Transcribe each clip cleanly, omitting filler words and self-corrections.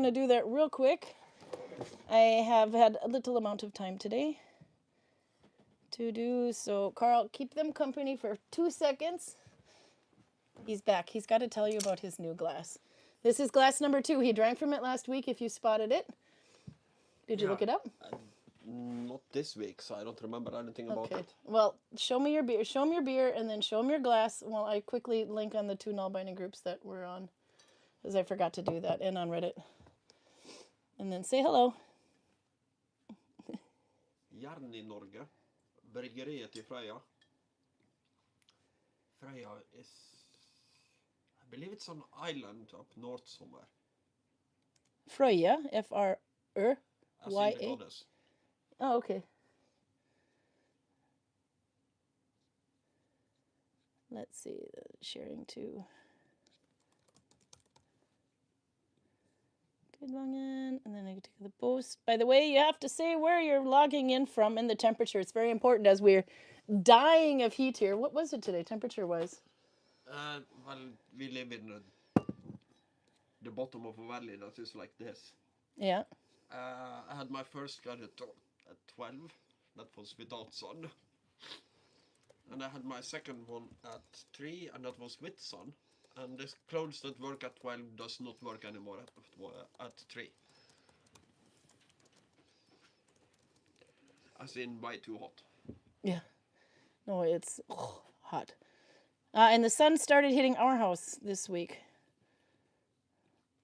to do that real quick. I have had a little amount of time today to do so. Karl, keep them company for 2 seconds. He's back. He's got to tell you about his new glass. This is glass number 2. He drank from it last week, if you spotted it. Did you look it up? Not this week, so I don't remember anything about it. Well, show me your beer. Show him your beer, and then show him your glass while I quickly link on the 2 Nalbinding groups that we're on, because I forgot to do that, and on Reddit. And then say hello. Järn i Norge. Bryggeriet i Frøya. Frøya is... I believe it's an island up north somewhere. Frøya, F-R-Y-A. As in the goddess. Oh, okay. Let's see, sharing to Gudvangen, and then I can take the post. By the way, you have to say where you're logging in from and the temperature. It's very important as we're dying of heat here. What was it today, temperature-wise? Well, we live in the bottom of a valley that is like this. Yeah. I had my first gun at 12. That was without sun. And I had my second one at 3, and that was with sun. And the clothes that work at 12 does not work anymore at 3. As in way too hot. Yeah. No, it's hot. And the sun started hitting our house this week.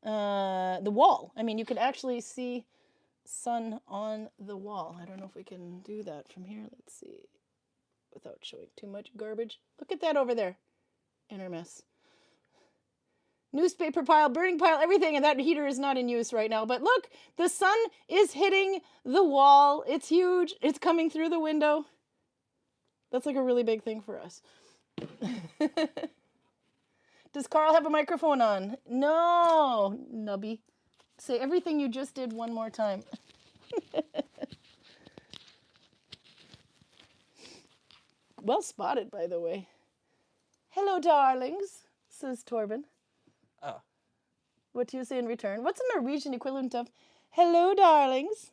The wall. I mean, you could actually see sun on the wall. I don't know if we can do that from here. Let's see. Without showing too much garbage. Look at that over there. Inner mess. Newspaper pile, burning pile, everything. And that heater is not in use right now. But look, the sun is hitting the wall. It's huge. It's coming through the window. That's like a really big thing for us. Does Karl have a microphone on? No, nubby. Say everything you just did one more time. Well spotted, by the way. Hello, darlings, says Torben. Ah. What do you say in return? What's the Norwegian equivalent of hello, darlings?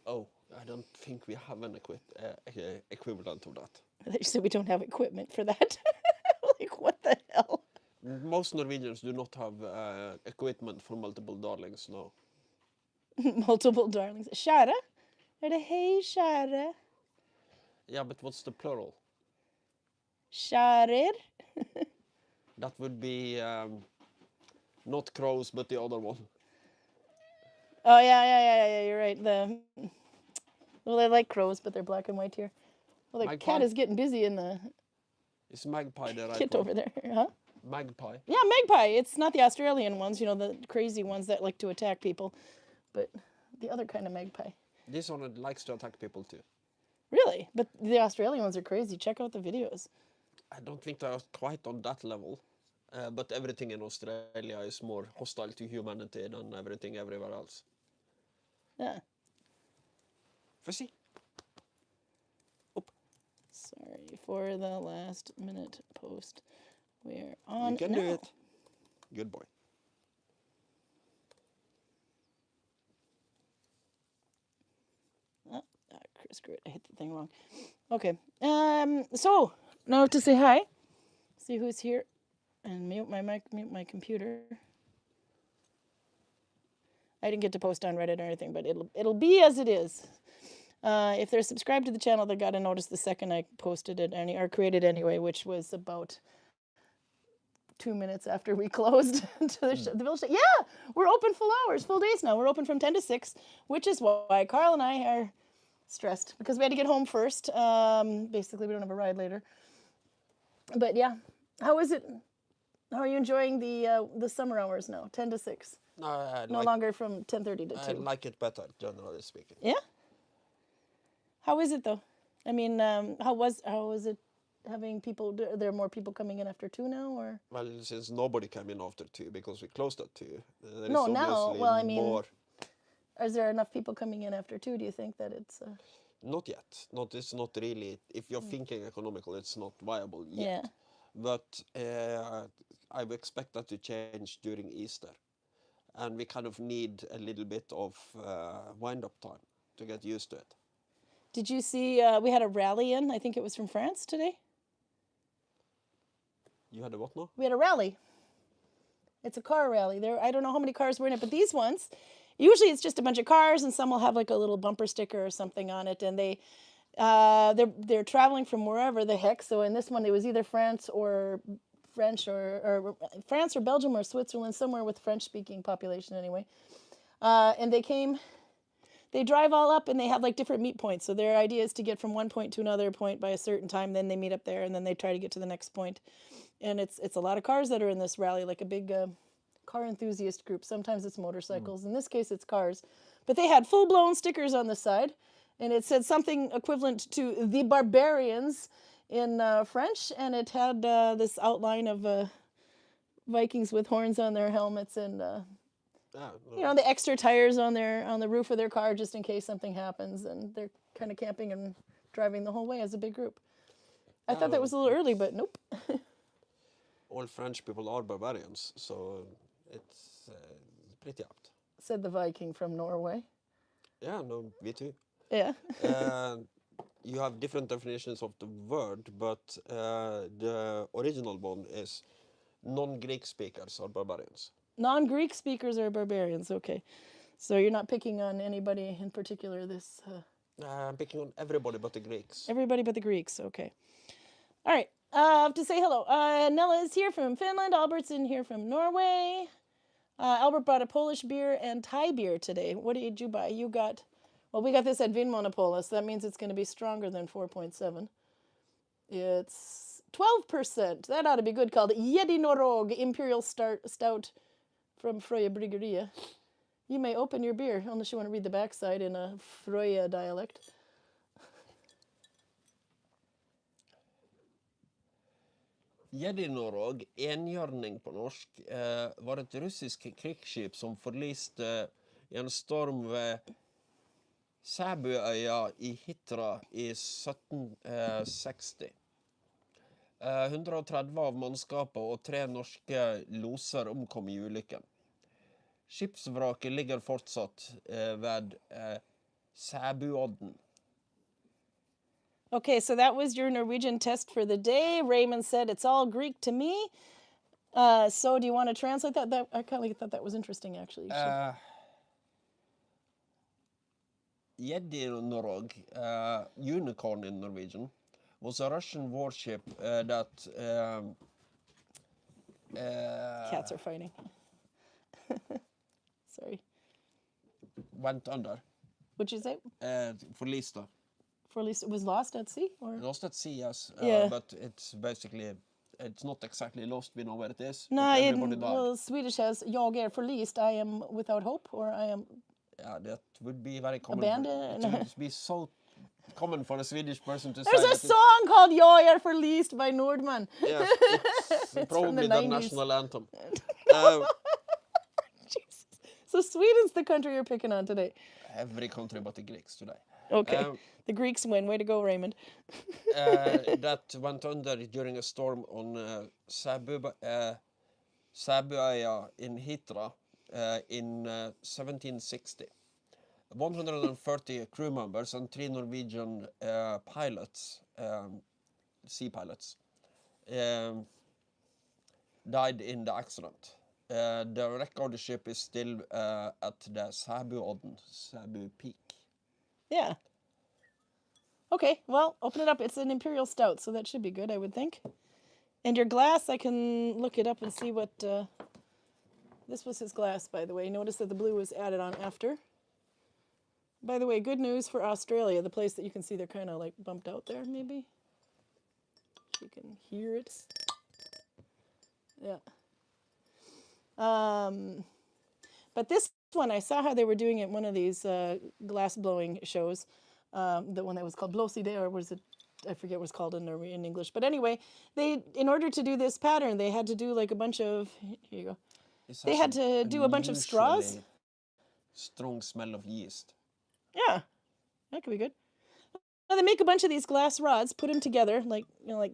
Oh, I don't think we have an equivalent of that. They said we don't have equipment for that. Like, what the hell? Most Norwegians do not have equipment for multiple darlings, no. Multiple darlings. Kjære? Er det hei, kjære? Yeah, but what's the plural? Kjærer? That would be not crows, but the other one. Oh, yeah, you're right. Well, I like crows, but they're black and white here. Well, the cat is getting busy in the... Is magpie the right Get one? over there, huh? Magpie? Yeah, magpie. It's not the Australian ones, you know, the crazy ones that like to attack people, but the other kind of magpie. This one likes to attack people too. Really? But the Australian ones are crazy. Check out the videos. I don't think they're quite on that level. But everything in Australia is more hostile to humanity than everything everywhere else. Yeah. See? Sorry for the last minute post. We're on You can now. do it. Good boy. Chris, great. I hit the thing wrong. Okay. So now to say hi. See who's here, and mute my mic, mute my computer. I didn't get to post on Reddit or anything, but it'll be as it is. If they're subscribed to the channel, they got a notice the second I posted it or created anyway, which was about 2 minutes after we closed the village. Yeah, we're open full hours, full days now. We're open from 10 to 6, which is why Karl and I are stressed because we had to get home first. Basically, we don't have a ride later. But yeah, how is it? How are you enjoying the summer hours now, 10 to 6? No longer from 10:30 to 2. I like it better, generally speaking. Yeah? How is it though? I mean, how was it having people? Are there more people coming in after 2 now, or? Well, since nobody came in after 2 because we closed at 2. There No, is now. Well, I mean, more. Is there enough people coming in after 2? Do you think that it's? Not yet. It's not really. If you're thinking economical, it's not viable yet. Yeah. But I would expect that to change during Easter. and we kind of need a little bit of wind-up time to get used to it. Did you see, we had a rally in, I think it was from France today? You had a what now? We had a rally. It's a car rally. I don't know how many cars were in it, but these ones, usually it's just a bunch of cars and some will have like a little bumper sticker or something on it, and they're traveling from wherever the heck. So in this one, it was either France or French or France or Belgium or Switzerland, somewhere with French-speaking population anyway. And they drive all up and they have like different meet points. So their idea is to get from one point to another point by a certain time. Then they meet up there and then they try to get to the next point. And it's a lot of cars that are in this rally, like a big car enthusiast group. Sometimes it's motorcycles. In this case, it's cars. But they had full-blown stickers on the side. And it said something equivalent to the barbarians in French. And it had this outline of Vikings with horns on their helmets and, you know, the extra tires on the roof of their car just in case something happens. And they're kind of camping and driving the whole way as a big group. I thought that was a little early, but nope. All French people are barbarians, so it's pretty apt. Said the Viking from Norway. Yeah, no, me too. Yeah. You have different definitions of the word, but the original one is non-Greek speakers are barbarians. Non-Greek speakers are barbarians, okay. So you're not picking on anybody in particular this... I'm picking on everybody but the Greeks. Everybody but the Greeks, okay. All right, to say hello. Nella is here from Finland. Albert's in here from Norway. Albert brought a Polish beer and Thai beer today. What did you buy? You got... Well, we got this at Vinmonopolis. That means it's going to be stronger than 4.7. It's 12%. That ought to be good. Called Jedinorog Imperial Stout from Fröja Bryggeria. You may open your beer, unless you want to read the backside in a Fröja dialect. Jedinorog, enhjørning på norsk, var et russisk krigsskip som forliste i en storm ved Sæbuøya i Hitra i 1760. 130 av mannskapet og 3 norske loser omkom i ulykken. Skipsvraket ligger fortsatt ved Sæbuodden. Okay, so that was your Norwegian test for the day. Raymond said it's all Greek to me. So do you want to translate that? I kind of thought that was interesting, actually. Jedinorog, unicorn in Norwegian, was a Russian warship that... Cats are fighting. Sorry. Went under. What'd you say? Forliste. It was lost at sea? Or? Lost at sea, yes. Yeah. But it's basically... It's not exactly lost, we know where it is. No, everybody died. well, Swedish has jag är förlist, I am without hope, or I am... Yeah, that would be very common. Abandoned? It would be so common for a Swedish person to There's say. There's a song called Jag är förlist by Nordman. Yes, it's probably the national anthem. Jesus. So Sweden's the country you're picking on today. Every country but the Greeks today. Okay, the Greeks win. Way to go, Raymond. That went under during a storm on Sæbuøya in Hitra in 1760. 130 crew members and 3 Norwegian pilots, sea pilots, died in the accident. The wreck of the ship is still at the Sæbuodden, Sæbu Peak. Yeah. Okay, well, open it up. It's an Imperial Stout, so that should be good, I would think. And your glass, I can look it up and see what... This was his glass, by the way. Notice that the blue was added on after. By the way, good news for Australia, the place that you can see they're kind of like bumped out there, maybe. You can hear it. Yeah. But this one, I saw how they were doing it in one of these glass blowing shows. The one that was called Blåside, or was it? I forget what it's called in English. But anyway, in order to do this pattern, they had to do like a bunch of... Here you go. They had to do a bunch of straws. Strong smell of yeast. Yeah, that could be good. Now they make a bunch of these glass rods, put them together like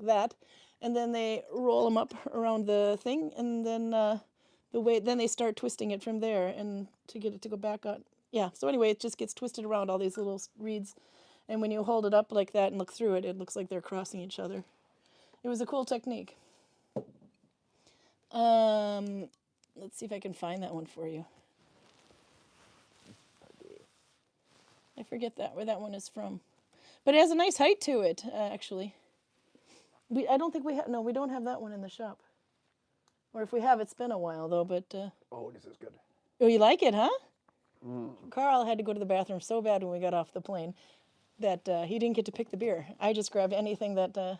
that, and then they roll them up around the thing, and then the way, then they start twisting it from there and to get it to go back on. Yeah, so anyway, it just gets twisted around all these little reeds. And when you hold it up like that and look through it, it looks like they're crossing each other. It was a cool technique. Let's see if I can find that one for you. I forget where that one is from. But it has a nice height to it, actually. I don't think we have, no, we don't have that one in the shop. Or if we have, it's been a while, though, but... Oh, this is good. Oh, you like it, huh? Karl had to go to the bathroom so bad when we got off the plane that he didn't get to pick the beer. I just grabbed anything that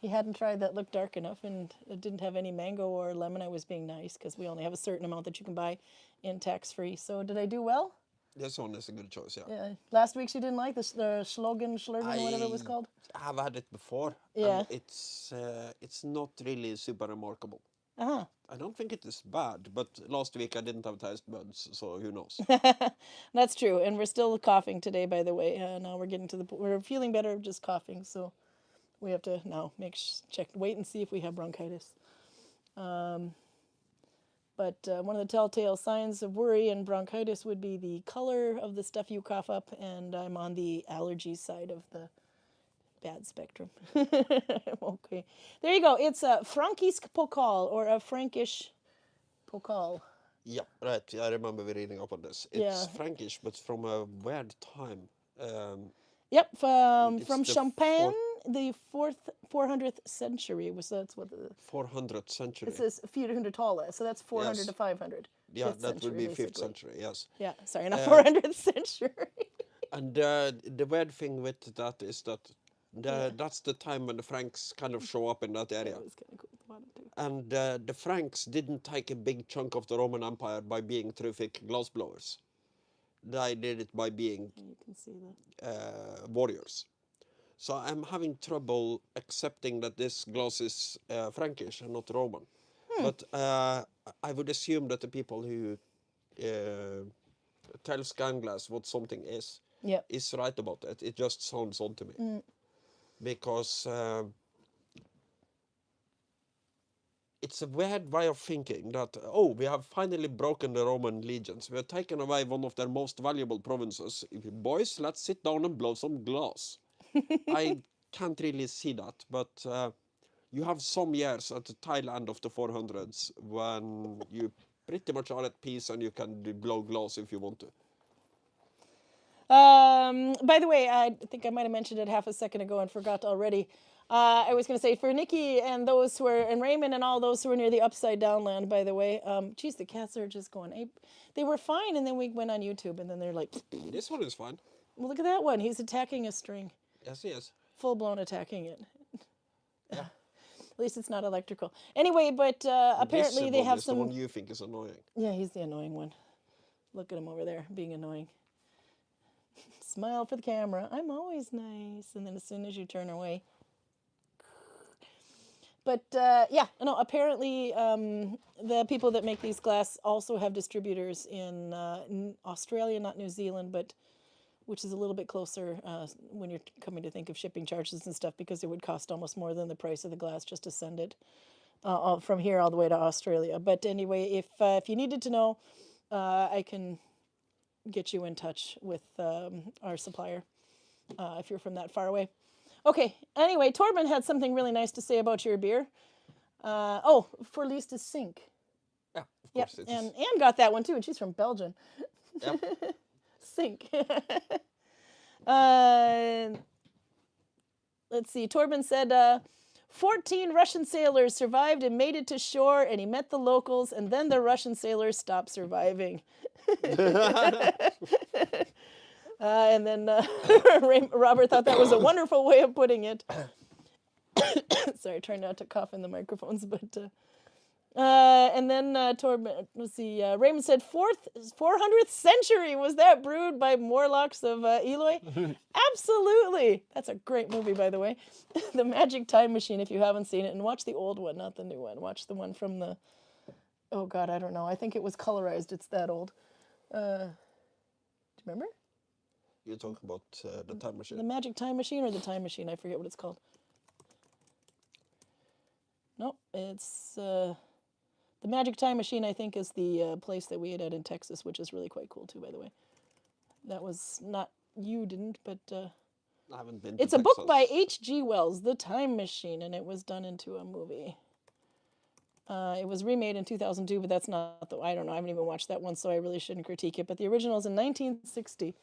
he hadn't tried that looked dark enough, and it didn't have any mango or lemon. I was being nice, because we only have a certain amount that you can buy in tax-free. So did I do well? This one is a good choice, yeah. Yeah. Last week she didn't like the Schlurgen, whatever it was called. I have had it before. Yeah. And it's not really super remarkable. Uh-huh. I don't think it is bad, but last week I didn't have taste buds, so who knows? That's true, and we're still coughing today, by the way. Now we're getting to we're feeling better, just coughing, so we have to now wait and see if we have bronchitis. But one of the telltale signs of worry and bronchitis would be the color of the stuff you cough up, and I'm on the allergy side of the bad spectrum. Okay. There you go. It's a Frankisk Pokal, or a Frankish Pokal. Yeah, right. I remember we reading up on this. It's Frankish, but from a weird time. Yep, from the Champagne, the 400th century. That's what the 400th century. It says 400-talet, so that's 400 Yes. to 500. Yeah, Fifth that would century, be 5th basically. century, yes. Yeah, sorry, not 400th century. And the weird thing with that is that that's the time when the Franks kind of show up in that area. That was kind of cool at the bottom, too. And the Franks didn't take a big chunk of the Roman Empire by being terrific glassblowers. They did it by being You can see that. warriors. So I'm having trouble accepting that this glass is Frankish and not Roman. But I would assume that the people who tell scan glass what something is right about it. It just sounds odd to me. Because it's a weird way of thinking that, we have finally broken the Roman legions. We have taken away one of their most valuable provinces. Boys, let's sit down and blow some glass. I can't really see that, but you have some years at the tail end of the 400s when you pretty much are at peace and you can blow glass if you want to. By the way, I think I might have mentioned it half a second ago and forgot already. I was going to say, for Nikki and those who are, and Raymond and all those who are near the Upside Down land, by the way, geez, the cats are just going ape. They were fine, and then we went on YouTube, and then they're like... This one is fine. Well, look at that one. He's attacking a string. Yes, he is. Full-blown attacking it. Yeah. At least it's not electrical. Anyway, but apparently they have some... the one you think is annoying. Yeah, he's the annoying one. Look at him over there, being annoying. Smile for the camera. I'm always nice. And then as soon as you turn away... But, apparently the people that make these glass also have distributors in Australia, not New Zealand, but which is a little bit closer when you're coming to think of shipping charges and stuff, because it would cost almost more than the price of the glass just to send it from here all the way to Australia. But anyway, if you needed to know, I can get you in touch with our supplier if you're from that far away. Okay, anyway, Torben had something really nice to say about your beer. For Lise to Sink. Yeah, of course. Yep, and Anne got that one too, and she's from Belgium. Yep. Sink. Let's see, Torben said, 14 Russian sailors survived and made it to shore, and he met the locals, and then the Russian sailors stopped surviving. And then Robert thought that was a wonderful way of putting it. Sorry, try not to cough in the microphones, but... and then Torben, let's see, Raymond said 400th century. Was that brewed by Morlocks of Eloy? Absolutely. That's a great movie, by the way. The Magic Time Machine, if you haven't seen it. And watch the old one, not the new one. Watch the one from the... Oh, God, I don't know. I think it was colorized. It's that old. Do you remember? You're talking about the Time Machine. The Magic Time Machine or the Time Machine? I forget what it's called. Nope, it's... The The Magic Time Machine, I think, is the place that we ate at in Texas, which is really quite cool too, by the way. That was not, you didn't, but I haven't been to it's a book by Texas. H.G. Wells, The Time Machine, and it was done into a movie. It was remade in 2002, but that's not the, I don't know, I haven't even watched that one, so I really shouldn't critique it. But the original is in 1960.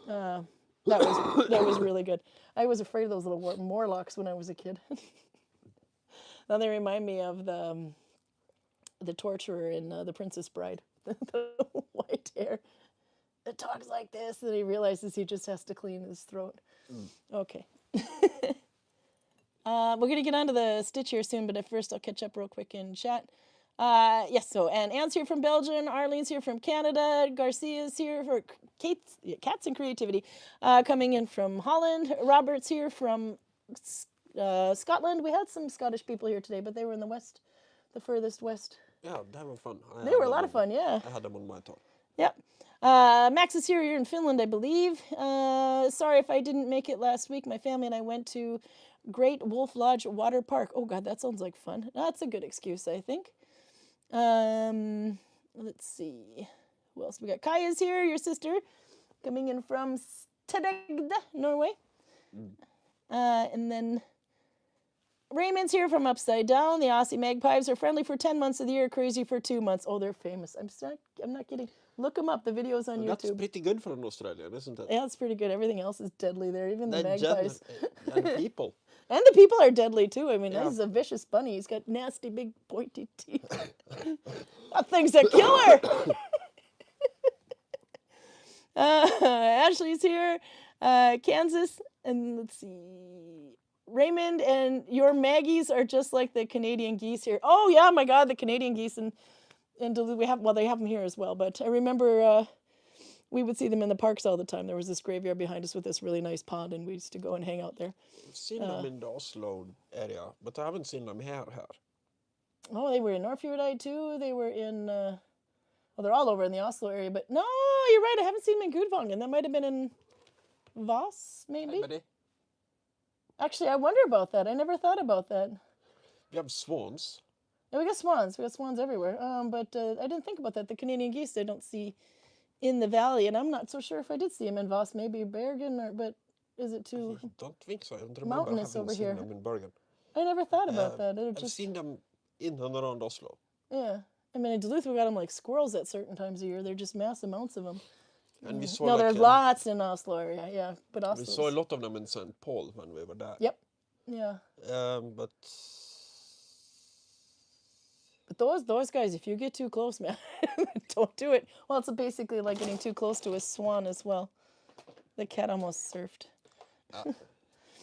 That was really good. I was afraid of those little Morlocks when I was a kid. Now they remind me of the torturer in The Princess Bride, the white hair that talks like this, and he realizes he just has to clean his throat. Okay. We're going to get onto the Stitch here soon, but at first I'll catch up real quick in chat. Yes, so, and Anne's here from Belgium, Arlene's here from Canada, Garcia's here for Cats and Creativity, coming in from Holland. Robert's here from Scotland. We had some Scottish people here today, but they were in the west, the furthest west. Yeah, they were fun. They were a lot of fun, yeah. I had them on my tour. Yep. Max is here. You're in Finland, I believe. Sorry if I didn't make it last week. My family and I went to Great Wolf Lodge Water Park. Oh, God, that sounds like fun. That's a good excuse, I think. Let's see. Who else we got? Kaya's here, your sister, coming in from Tybrind, Norway. And then Raymond's here from Upside Down. The Aussie Magpies are friendly for 10 months of the year, crazy for 2 months. Oh, they're famous. I'm not kidding. Look them up. The video's on YouTube. That's pretty good for an Australian, isn't it? Yeah, it's pretty good. Everything else is deadly there, even the magpies. And people. And the people are deadly too. I mean, this is a vicious bunny. He's got nasty, big, pointy teeth. That thing's a killer. Ashley's here. Kansas. And let's see. Raymond and your Maggies are just like the Canadian geese here. Oh, yeah, my God, the Canadian geese in Duluth. They have them here as well. But I remember we would see them in the parks all the time. There was this graveyard behind us with this really nice pond, and we used to go and hang out there. I've seen them in the Oslo area, but I haven't seen them here. Oh, they were in Northfjordeid too. They were in, well, they're all over in the Oslo area. But no, you're right. I haven't seen them in Gudvangen. That might have been in Voss, maybe. Actually, I wonder about that. I never thought about that. We have swans. Yeah, we got swans. We got swans everywhere. But I didn't think about that. The Canadian geese I don't see in the valley, and I'm not so sure if I did see them in Voss, maybe Bergen, but is it too? I don't think so. I don't remember mountainous having over seen here. them in Bergen. I never thought about that. I've seen them in and around Oslo. Yeah, I mean in Duluth we got them like squirrels at certain times of year. They're just mass amounts of them. And we saw there's lots in Oslo area. Yeah, but Oslo. We saw a lot of them in St. Paul when we were there. Yep. Yeah. But those guys, if you get too close, man, don't do it. Well, it's basically like getting too close to a swan as well. The cat almost surfed.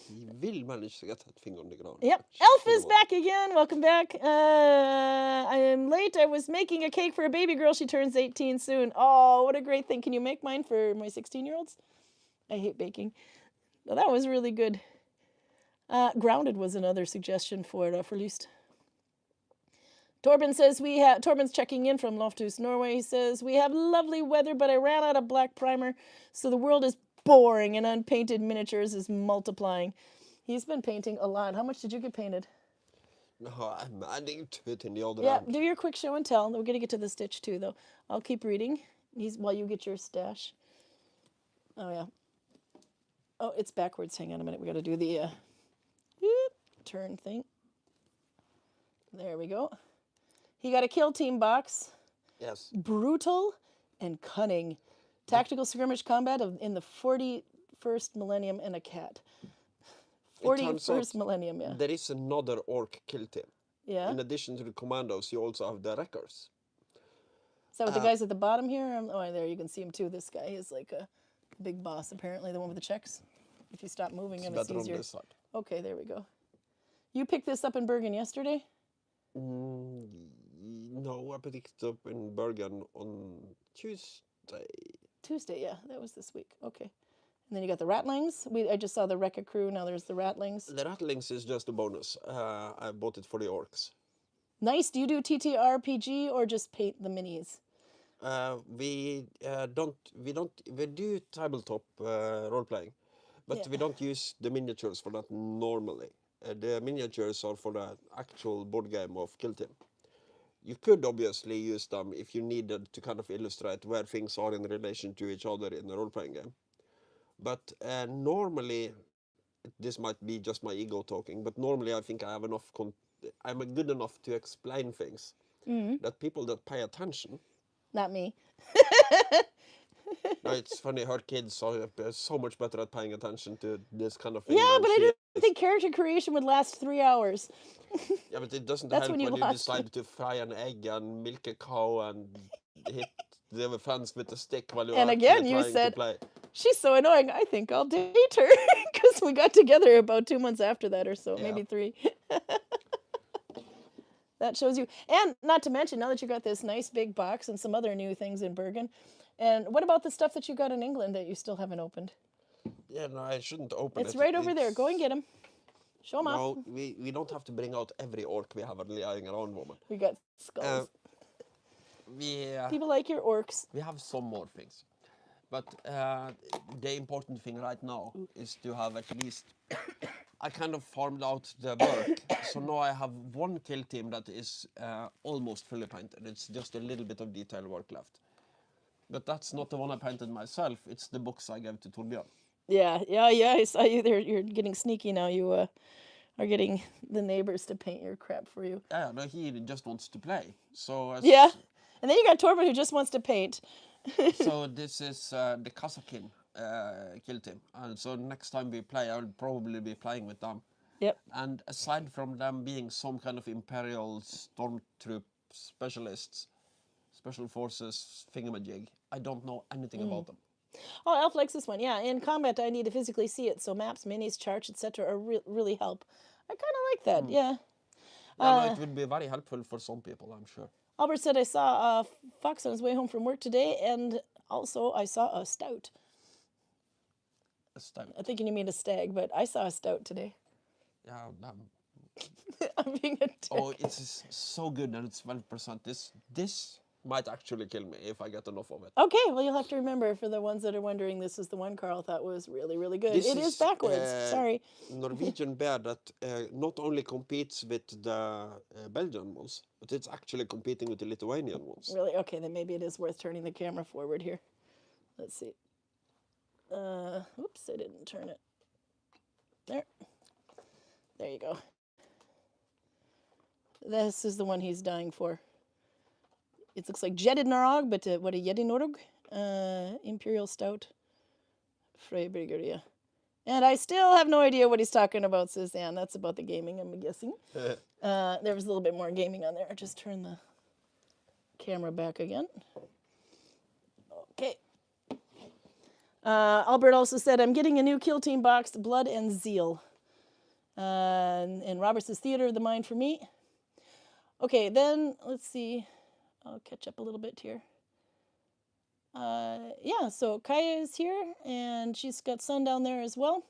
He will manage to get that thing on the ground. Yep. Elf is back again. Welcome back. I am late. I was making a cake for a baby girl. She turns 18 soon. Oh, what a great thing. Can you make mine for my 16-year-olds? I hate baking. Well, that was really good. Grounded was another suggestion for Lyst. Torben says Torben's checking in from Loftus, Norway. He says, we have lovely weather, but I ran out of black primer, so the world is boring and unpainted miniatures is multiplying. He's been painting a lot. How much did you get painted? No, I'm adding to it in the other Yeah, end. do your quick show and tell. We're going to get to the Stitch too, though. I'll keep reading while you get your stash. Oh, yeah. Oh, it's backwards. Hang on a minute. We got to do the turn thing. There we go. He got a kill team box. Yes. Brutal and cunning. Tactical skirmish combat in the 41st millennium and a cat. 41st millennium, yeah. There is another orc kill team. Yeah. In addition to the commandos, you also have the wreckers. Is that what the guys at the bottom here? Oh, there you can see him too. This guy is like a big boss, apparently, the one with the checks. If you stop moving him, it's easier. On this side. Okay, there we go. You picked this up in Bergen yesterday? No, I picked it up in Bergen on Tuesday. Tuesday, yeah, that was this week. Okay. And then you got the Ratlings. I just saw the Rekka crew. Now there's the Ratlings. The Ratlings is just a bonus. I bought it for the orcs. Nice. Do you do TTRPG or just paint the minis? We do tabletop role playing, but we don't use the miniatures for that normally. The miniatures are for the actual board game of Kill Team. You could obviously use them if you needed to kind of illustrate where things are in relation to each other in a role-playing game. But normally, this might be just my ego talking, but normally I think I have enough, I'm good enough to explain things that people that pay attention. Not me. Now, it's funny, her kids are so much better at paying attention to this kind of thing Yeah, than but I she didn't is. think character creation would last 3 hours. Yeah, but it doesn't That's help when you when you lost me. decide to fry an egg and milk a cow and hit the fence with a stick while you're And actually again, you trying to said, play. she's so annoying, I think I'll date her. Because we got together about 2 months after that or so, Yeah. maybe 3. That shows you. And not to mention, now that you got this nice big box and some other new things in Bergen. And what about the stuff that you got in England that you still haven't opened? Yeah, no, I shouldn't open It's it. right over there. Go and get them. Show them off. No, we don't have to bring out every orc we have lying around, woman. We got skulls. People like your orcs. We have some more things. But the important thing right now is to have at least... I kind of farmed out the work, so now I have one kill team that is almost fully painted. It's just a little bit of detail work left. But that's not the one I painted myself, it's the box I gave to Torbjörn. Yeah, I saw you there. You're getting sneaky now. You are getting the neighbors to paint your crap for you. Yeah, no, he just wants to play. So Yeah. And then you got Torben who just wants to paint. So this is the Kazakin kill team. And so next time we play, I'll probably be playing with them. Yep. And aside from them being some kind of Imperial Stormtroop specialists, Special Forces thingamajig, I don't know anything about them. Oh, Elf likes this one. Yeah, in combat I need to physically see it, so maps, minis, charts, etc. are really help. I kind of like that. Yeah. Yeah, no, it would be very helpful for some people, I'm sure. Albert said I saw a fox on his way home from work today, and also I saw a stout. A stout. I think you mean a stag, but I saw a stout today. Yeah, I'm being a dick. oh, it's so good and it's 12%. This might actually kill me if I get enough of it. Okay, well, you'll have to remember, for the ones that are wondering, this is the one Karl thought was really good. This It is backwards. Sorry. Norwegian bear that not only competes with the Belgian ones, but it's actually competing with the Lithuanian ones. Really? Okay, then maybe it is worth turning the camera forward here. Let's see. Oops, I didn't turn it. There you go. This is the one he's dying for. It looks like Jetted Narog, but what a Yeti Norog? Imperial Stout. Freybrigger, And I still have no idea what he's talking about, says Anne. That's about the gaming, I'm guessing. There was a little bit more gaming on there. Just turn the camera back again. Okay. Albert also said, I'm getting a new kill team box, Blood and Zeal. And Robert says, Theater of the Mind for me. Okay, then let's see. I'll catch up a little bit here. Yeah, so Kaya is here, and she's got sun down there as well,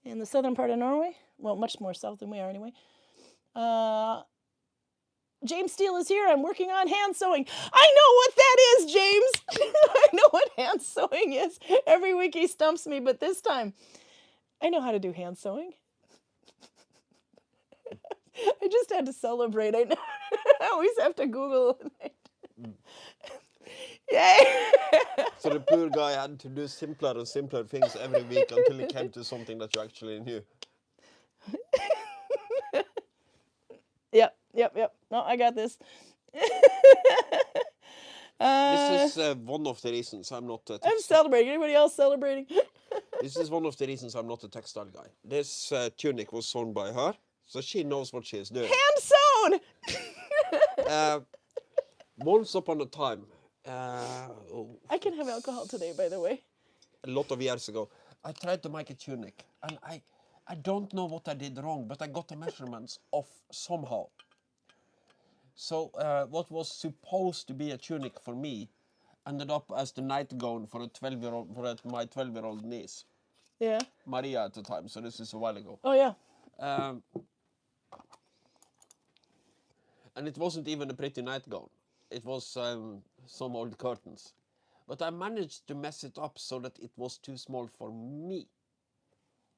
in the southern part of Norway. Well, much more south than we are anyway. James Steele is here. I'm working on hand sewing. I know what that is, James. I know what hand sewing is. Every week he stumps me, but this time I know how to do hand sewing. I just had to celebrate. I know. I always have to Google. Yay! So the poor guy had to do simpler and simpler things every week until he came to something that you actually knew. Yep. No, I got this. This is one of the reasons I'm not a I'm celebrating. Anybody else celebrating? This is one of the reasons I'm not a textile guy. This tunic was sewn by her, so she knows what she is doing. Hand sewn! Once upon a time, I can have alcohol today, by the way. a lot of years ago, I tried to make a tunic, and I don't know what I did wrong, but I got the measurements off somehow. So what was supposed to be a tunic for me ended up as the nightgown for my 12-year-old niece. Yeah. Maria at the time, so this is a while ago. Oh, yeah. And it wasn't even a pretty nightgown. It was some old curtains. But I managed to mess it up so that it was too small for me.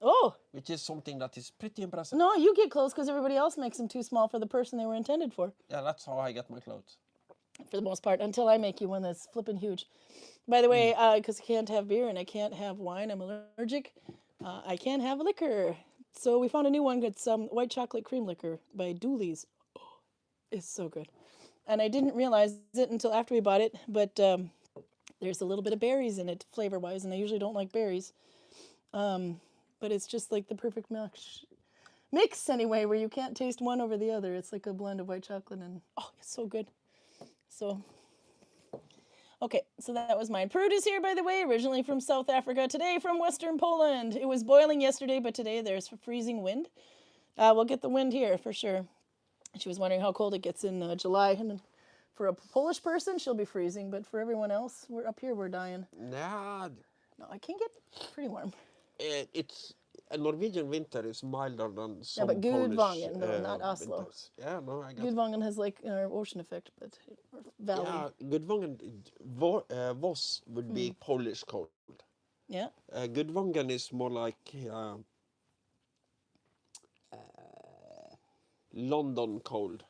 Oh, which is something that is pretty impressive. no, you get clothes because everybody else makes them too small for the person they were intended for. Yeah, that's how I get my clothes. For the most part, until I make you one that's flipping huge. By the way, because I can't have beer and I can't have wine, I'm allergic. I can't have liquor. So we found a new one. It's white chocolate cream liquor by Dooley's. It's so good. And I didn't realize it until after we bought it, but there's a little bit of berries in it, flavor-wise, and I usually don't like berries. But it's just like the perfect mix anyway, where you can't taste one over the other. It's like a blend of white chocolate and, oh, it's so good. So, okay, so that was mine. Prud is here, by the way, originally from South Africa, today from Western Poland. It was boiling yesterday, but today there's freezing wind. We'll get the wind here for sure. She was wondering how cold it gets in July, and for a Polish person, she'll be freezing, but for everyone else, we're up here, we're dying. Nah, No, I can get pretty warm. it's a Norwegian winter is milder than Yeah, some but Polish Gudvangen, though, not Oslo. winters. Yeah, no, I got it. Gudvangen has like an ocean effect, but or valley. Yeah, Gudvangen, Voss would be Polish cold. Yeah. Gudvangen is more like London cold,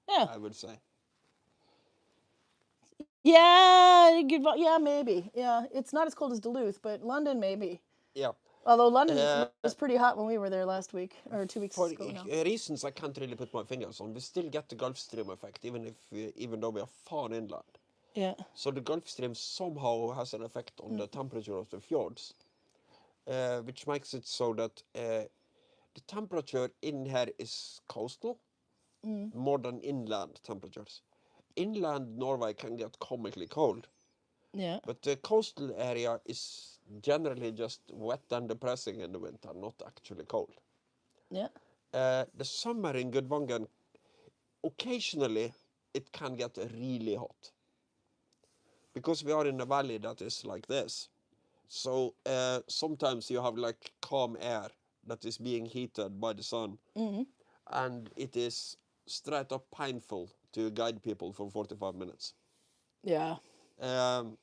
Yeah. I would say. Yeah, yeah, maybe. Yeah, it's not as cold as Duluth, but London maybe. Yeah. Although London was pretty hot when we were there last week, or 2 weeks For ago now. reasons I can't really put my fingers on, we still get the Gulf Stream effect, even though we are far inland. Yeah. So the Gulf Stream somehow has an effect on the temperature of the fjords, which makes it so that the temperature in here is coastal more than inland temperatures. Inland Norway can get comically cold, Yeah. but the coastal area is generally just wet and depressing in the winter, not actually cold. Yeah. The summer in Gudvangen, occasionally it can get really hot. Because we are in a valley that is like this. So sometimes you have like calm air that is being heated by the sun. And it is straight up painful to guide people for 45 minutes. Yeah. Um,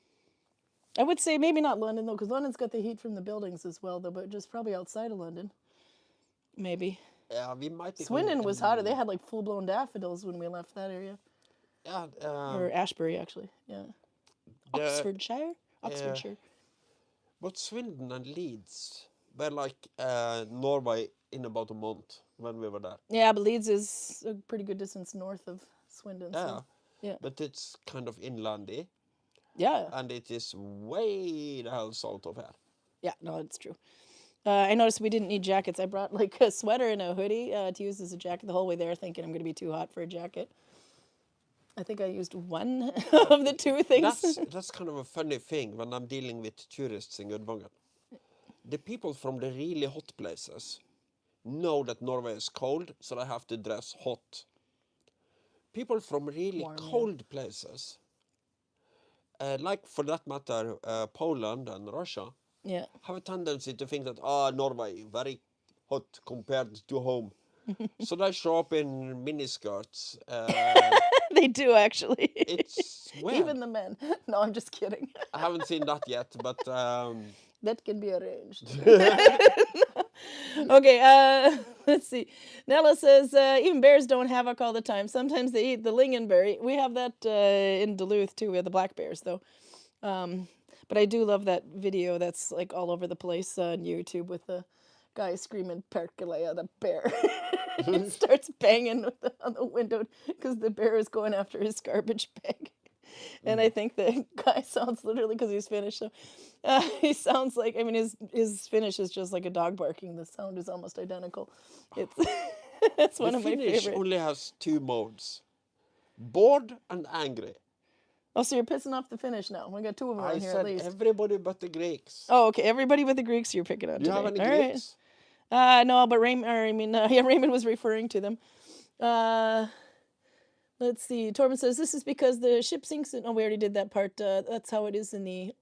I would say maybe not London, though, because London's got the heat from the buildings as well, though, but just probably outside of London. Maybe. yeah, we might be Swindon was hotter. They had like full-blown daffodils when we left that area. Yeah, Or Ashbury, actually. Yeah. Oxfordshire? Oxfordshire. but Swindon and Leeds were like Norway in about a month when we were there. Yeah, but Leeds is a pretty good distance north of Swindon. Yeah, So, yeah. but it's kind of inlandy, Yeah. and it is way the hell south of here. Yeah, no, it's true. I noticed we didn't need jackets. I brought like a sweater and a hoodie to use as a jacket the whole way there, thinking I'm going to be too hot for a jacket. I think I used one of the two things. That's kind of a funny thing when I'm dealing with tourists in Gudvangen. The people from the really hot places know that Norway is cold, so they have to dress hot. People from really Warm, yeah. cold places, like for that matter, Poland and Russia, Yeah. have a tendency to think that, Norway, very hot compared to home. So they show up in miniskirts. They do, actually. It's weird. Even the men. No, I'm just kidding. I haven't seen that yet, but That can be arranged. Okay, let's see. Nella says, even bears don't havoc all the time. Sometimes they eat the lingonberry. We have that in Duluth, too. We have the black bears, though. But I do love that video that's like all over the place on YouTube with the guy screaming, "Perkele," the bear. He starts banging on the window because the bear is going after his garbage bag. And I think the guy sounds literally, because he's Finnish, so he sounds like, I mean, his Finnish is just like a dog barking. The sound is almost identical. It's it's one of my Finnish favorite. only has two modes: bored and angry. Oh, so you're pissing off the Finnish now. We got two of them I on here at said least. everybody but the Greeks. Oh, okay. Everybody but the Greeks you're picking on Do you today. have any All right. Greeks? No, but Raymond was referring to them. Let's see. Torben says this is because the ship sinks. Oh, we already did that part. That's how it is in the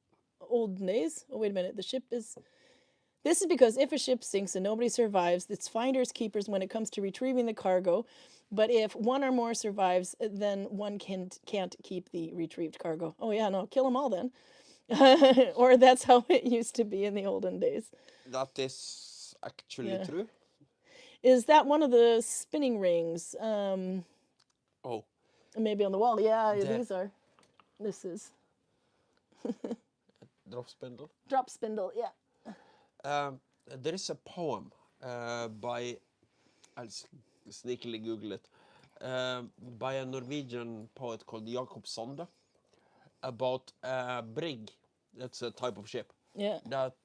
old days. Oh, wait a minute. This is because if a ship sinks and nobody survives, it's finders keepers when it comes to retrieving the cargo. But if one or more survives, then one can't keep the retrieved cargo. Oh yeah, no, kill them all then. Or that's how it used to be in the olden days. That is actually Yeah. true. Is that one of the spinning rings? Oh, Maybe on the wall. Yeah, the these are. This is drop spindle. drop spindle. Yeah. There is a poem by, I'll sneakily Google it, by a Norwegian poet called Jakob Sande about a brig. That's a type of ship Yeah. that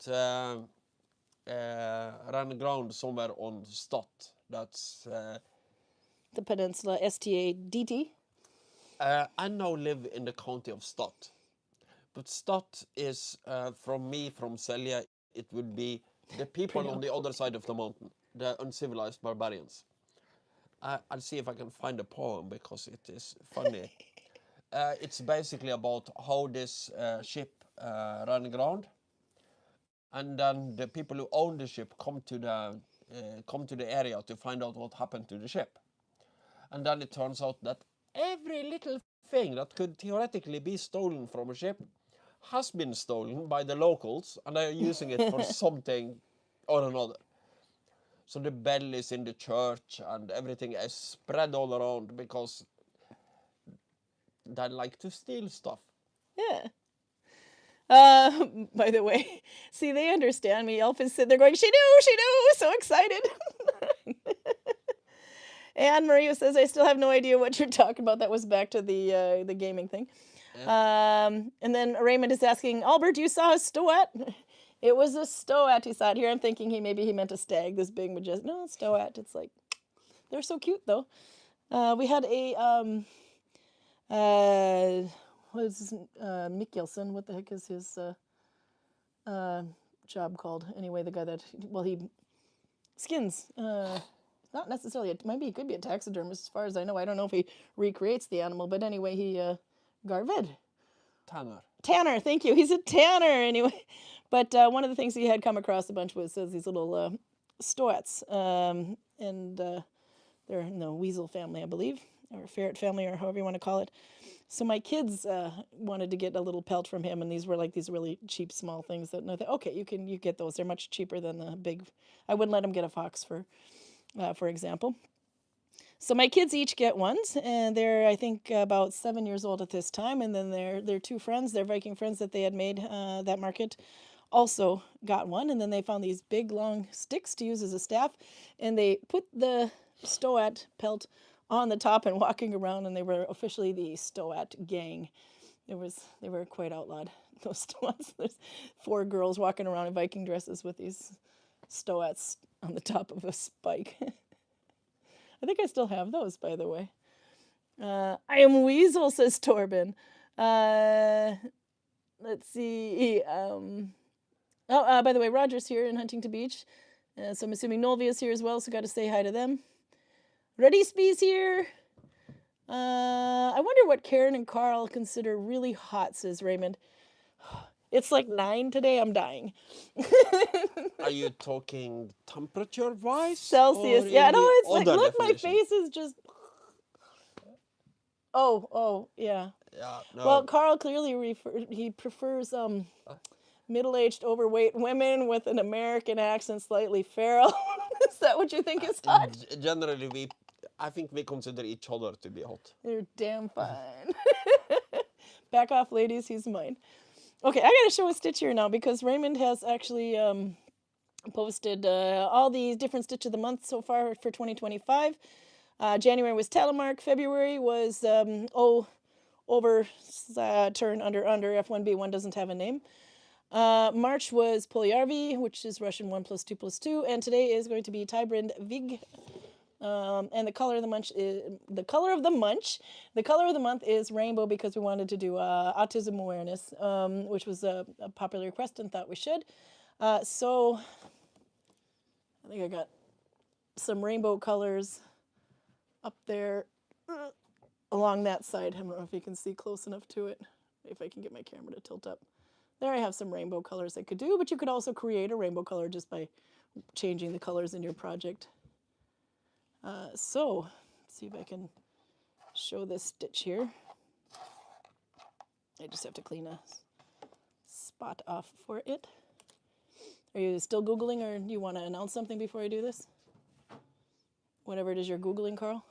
ran aground somewhere on Stad. That's The peninsula, STADT. I now live in the county of Stad, but Stad is from Selje. It would be the people on the other side of the mountain, the uncivilized barbarians. I'll see if I can find a poem because it is funny. It's basically about how this ship ran aground, and then the people who own the ship come to the area to find out what happened to the ship. And then it turns out that every little thing that could theoretically be stolen from a ship has been stolen by the locals, and they are using it for something or another. So the bell is in the church, and everything is spread all around because they like to steal stuff. Yeah. By the way, see, they understand me. Elf is sitting there going, she knew, so excited. And Maria says, I still have no idea what you're talking about. That was back to the gaming thing. And then Raymond is asking, Albert, you saw a stoat? It was a stoat, he said. Here I'm thinking maybe he meant a stag, this big majestic. No, stoat. It's like, they're so cute, though. We had a, what is his, Mikkelsen, what the heck is his job called? Anyway, the guy that, well, he skins, not necessarily, maybe he could be a taxidermist as far as I know. I don't know if he recreates the animal, but anyway, he, Garvid. Tanner, thank you. He's a tanner, anyway. But one of the things he had come across a bunch was these little stoats, and they're in the weasel family, I believe, or ferret family, or however you want to call it. So my kids wanted to get a little pelt from him, and these were like these really cheap small things that, and I thought, okay, you get those. They're much cheaper than the big. I wouldn't let him get a fox for example. So my kids each get ones, and they're, I think, about 7 years old at this time. And then their two friends, their Viking friends that they had made that market, also got one. And then they found these big long sticks to use as a staff, and they put the stoat pelt on the top and walking around, and they were officially the stoat gang. They were quite outlawed, those stoats. There's 4 girls walking around in Viking dresses with these stoats on the top of a spike. I think I still have those, by the way. I am Weasel, says Torben. Let's see. By the way, Roger's here in Huntington Beach. So I'm assuming Nolvia's here as well, so got to say hi to them. Reddy's here. I wonder what Karin and Karl consider really hot, says Raymond. It's like 9 today. I'm dying. Are you talking temperature-wise? Celsius. Yeah, no, it's like, look, definition? my face is just... Oh, yeah. Yeah, no. Well, Karl clearly he prefers middle-aged, overweight women with an American accent, slightly feral. Is that what you think is hot? Generally, I think we consider each other to be hot. They're damn fine. Back off, ladies. He's mine. Okay, I gotta show a stitch here now because Raymond has actually posted all these different Stitch of the Month so far for 2025. January was Telemark. February was over turn under F1B1 doesn't have a name. March was Polyarvi, which is Russian 1 + 2 + 2, and today is going to be Tybrind Vig. And the color of the month is rainbow because we wanted to do Autism Awareness, which was a popular request and thought we should. So I think I got some rainbow colors up there along that side. I don't know if you can see close enough to it. If I can get my camera to tilt up. There I have some rainbow colors I could do, but you could also create a rainbow color just by changing the colors in your project. So, let's see if I can show this stitch here. I just have to clean a spot off for it. Are you still Googling, or do you want to announce something before I do this? Whatever it is you're Googling, Karl.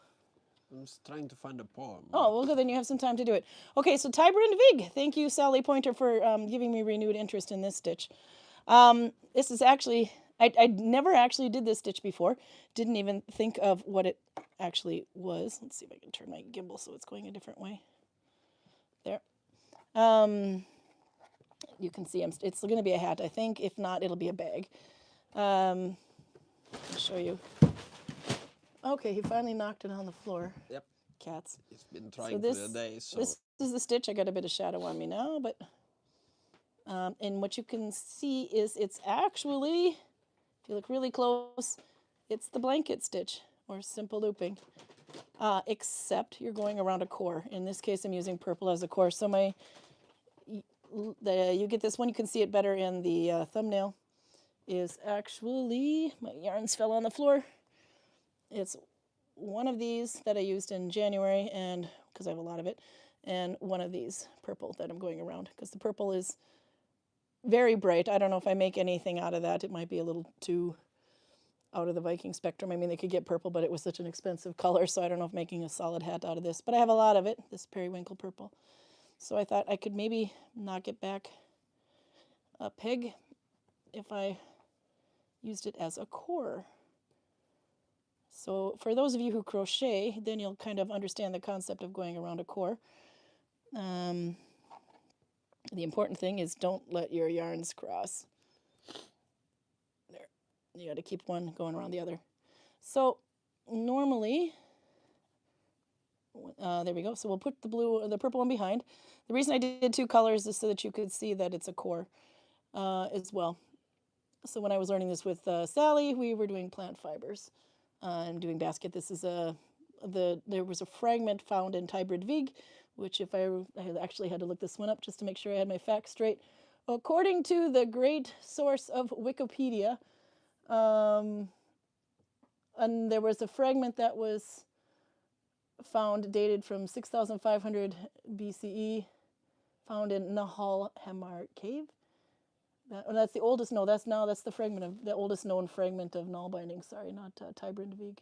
I'm just trying to find a poem. Oh, well, good. Then you have some time to do it. Okay, so Tybrind Vig. Thank you, Sally Pointer, for giving me renewed interest in this stitch. This is actually, I never actually did this stitch before. Didn't even think of what it actually was. Let's see if I can turn my gimbal so it's going a different way. There. You can see it's going to be a hat, I think. If not, it'll be a bag. I'll show you. Okay, he finally knocked it on the floor. Yep. Cats. It's been trying for the day, so... This is the stitch. I got a bit of shadow on me now, but... and what you can see is it's actually, if you look really close, it's the blanket stitch, or simple looping. Except you're going around a core. In this case, I'm using purple as a core. So you get this one, you can see it better in the thumbnail, is actually, my yarns fell on the floor. It's one of these that I used in January, and because I have a lot of it, and one of these purple that I'm going around, because the purple is very bright. I don't know if I make anything out of that. It might be a little too out of the Viking spectrum. I mean, they could get purple, but it was such an expensive color, so I don't know if making a solid hat out of this. But I have a lot of it, this periwinkle purple. So I thought I could maybe knock it back a peg if I used it as a core. So for those of you who crochet, then you'll kind of understand the concept of going around a core. The important thing is don't let your yarns cross. There, you got to keep one going around the other. So normally, there we go. So we'll put the purple one behind. The reason I did two colors is so that you could see that it's a core as well. So when I was learning this with Sally, we were doing plant fibers. I'm doing basket. This is there was a fragment found in Tybrind Vig, which I actually had to look this one up just to make sure I had my facts straight. According to the great source of Wikipedia, and there was a fragment that was found dated from 6,500 BCE, found in Nahal Hamar Cave. That's the oldest. No, that's the fragment of the oldest known fragment of Nalbinding. Sorry, not Tybrind Vig.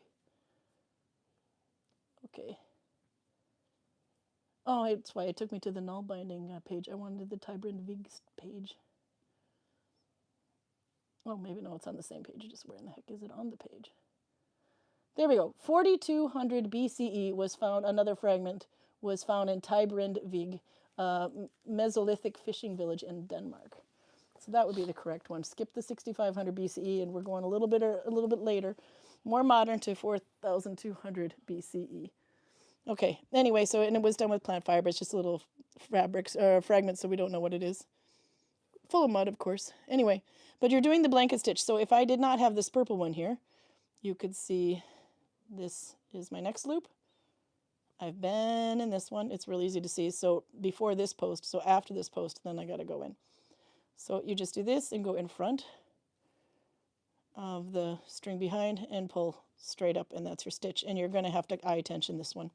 Okay. Oh, that's why it took me to the Nalbinding page. I wanted the Tybrind Vig page. Oh, maybe no, it's on the same page. Just where in the heck is it on the page? There we go. 4200 BCE was found. Another fragment was found in Tybrind Vig, Mesolithic fishing village in Denmark. So that would be the correct one. Skip the 6500 BCE, and we're going a little bit later, more modern, to 4200 BCE. Okay. Anyway, and it was done with plant fiber. It's just little fragments, so we don't know what it is. Full of mud, of course. Anyway, but you're doing the blanket stitch. So if I did not have this purple one here, you could see this is my next loop. I've been in this one. It's real easy to see. So before this post, so after this post, then I got to go in. So you just do this and go in front of the string behind and pull straight up, and that's your stitch. And you're going to have to eye tension this one.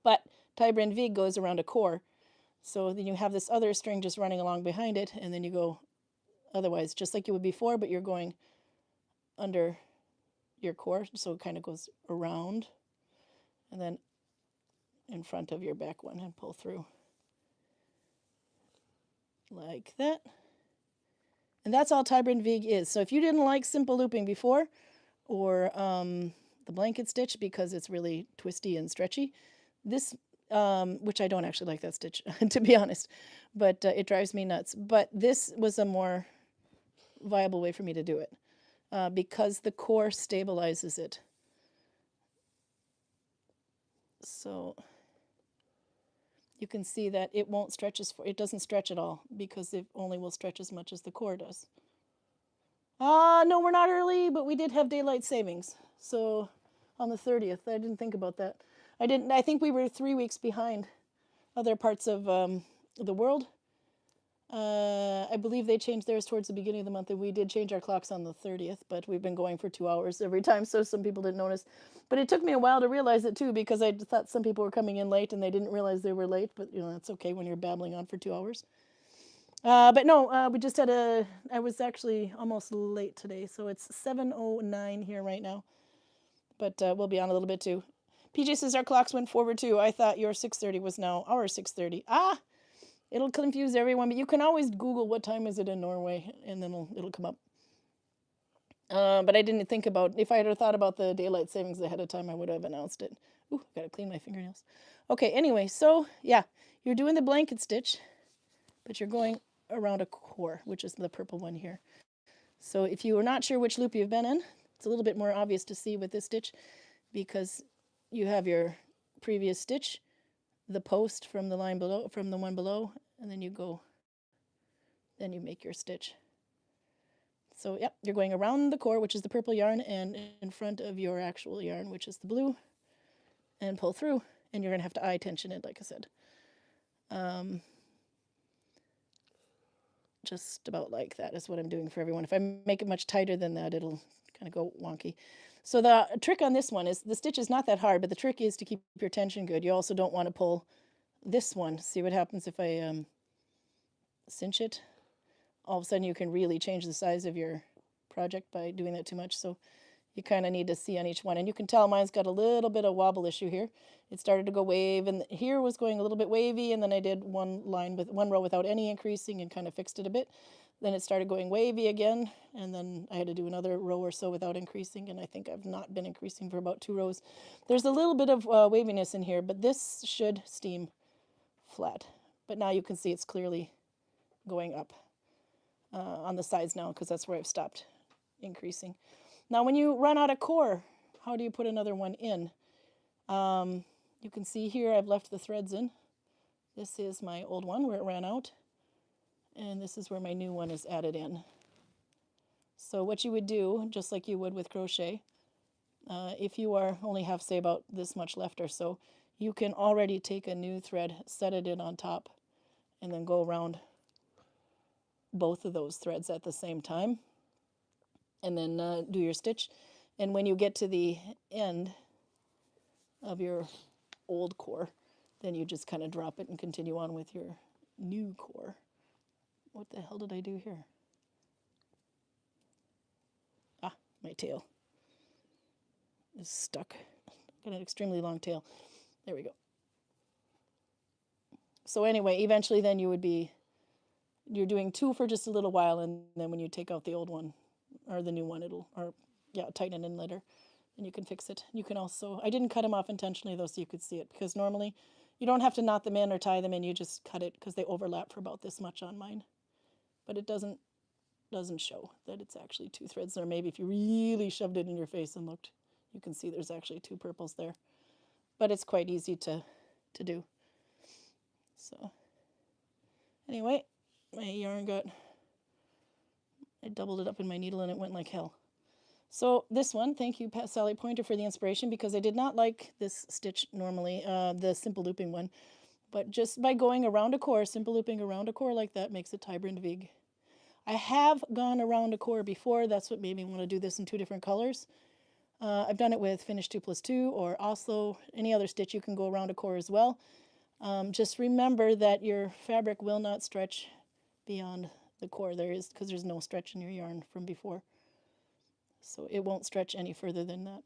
But Tybrind Vig goes around a core. So then you have this other string just running along behind it, and then you go otherwise, just like you would before, but you're going under your core. So it kind of goes around and then in front of your back one and pull through. Like that. And that's all Tybrind Vig is. So if you didn't like simple looping before, or the blanket stitch because it's really twisty and stretchy, this, which I don't actually like that stitch, to be honest, but it drives me nuts. But this was a more viable way for me to do it because the core stabilizes it. So you can see that it won't stretch it doesn't stretch at all because it only will stretch as much as the core does. No, we're not early, but we did have daylight savings. So on the 30th, I didn't think about that. I think we were 3 weeks behind other parts of the world. I believe they changed theirs towards the beginning of the month, and we did change our clocks on the 30th, but we've been going for 2 hours every time, so some people didn't notice. But it took me a while to realize it, too, because I thought some people were coming in late, and they didn't realize they were late, but, that's okay when you're babbling on for 2 hours. But no, we just had I was actually almost late today, so it's 7:09 here right now. But we'll be on a little bit too. PJ says our clocks went forward too. I thought your 6:30 was now our 6:30. Ah, it'll confuse everyone, but you can always Google what time is it in Norway, and then it'll come up. But I didn't think about, if I had thought about the daylight savings ahead of time, I would have announced it. Ooh, gotta clean my fingernails. Okay, anyway, so yeah, you're doing the blanket stitch, but you're going around a core, which is the purple one here. So if you are not sure which loop you've been in, it's a little bit more obvious to see with this stitch because you have your previous stitch, the post from the line below, from the one below, and then then you make your stitch. So yep, you're going around the core, which is the purple yarn, and in front of your actual yarn, which is the blue, and pull through, and you're gonna have to eye tension it, like I said. Just about like that is what I'm doing for everyone. If I make it much tighter than that, it'll kind of go wonky. So the trick on this one is the stitch is not that hard, but the trick is to keep your tension good. You also don't want to pull this one. See what happens if I cinch it? All of a sudden you can really change the size of your project by doing that too much. So you kind of need to see on each one. And you can tell mine's got a little bit of wobble issue here. It started to go wave, and here was going a little bit wavy, and then I did one row without any increasing and kind of fixed it a bit. Then it started going wavy again, and then I had to do another row or so without increasing, and I think I've not been increasing for about 2 rows. There's a little bit of waviness in here, but this should steam flat. But now you can see it's clearly going up on the sides now, because that's where I've stopped increasing. Now when you run out of core, how do you put another one in? You can see here I've left the threads in. This is my old one where it ran out, and this is where my new one is added in. So what you would do, just like you would with crochet, if you only have, say, about this much left or so, you can already take a new thread, set it in on top, and then go around both of those threads at the same time, and then do your stitch. And when you get to the end of your old core, then you just kind of drop it and continue on with your new core. What the hell did I do here? Ah, my tail is stuck. Got an extremely long tail. There we go. So anyway, eventually then you're doing 2 for just a little while, and then when you take out the old one or the new one, tighten it in later, and you can fix it. You can also, I didn't cut them off intentionally though, so you could see it, because normally you don't have to knot them in or tie them in, you just cut it because they overlap for about this much on mine. But it doesn't show that it's actually 2 threads there. Maybe if you really shoved it in your face and looked, you can see there's actually 2 purples there. But it's quite easy to do. So anyway, my yarn I doubled it up in my needle and it went like hell. So this one, thank you, Sally Pointer, for the inspiration, because I did not like this stitch normally, the simple looping one. But just by going around a core, simple looping around a core like that makes a Tybrind Vig. I have gone around a core before. That's what made me want to do this in 2 different colors. I've done it with Finish 2+2 or Oslo. Any other stitch you can go around a core as well. Just remember that your fabric will not stretch beyond the core because there's no stretch in your yarn from before. So it won't stretch any further than that.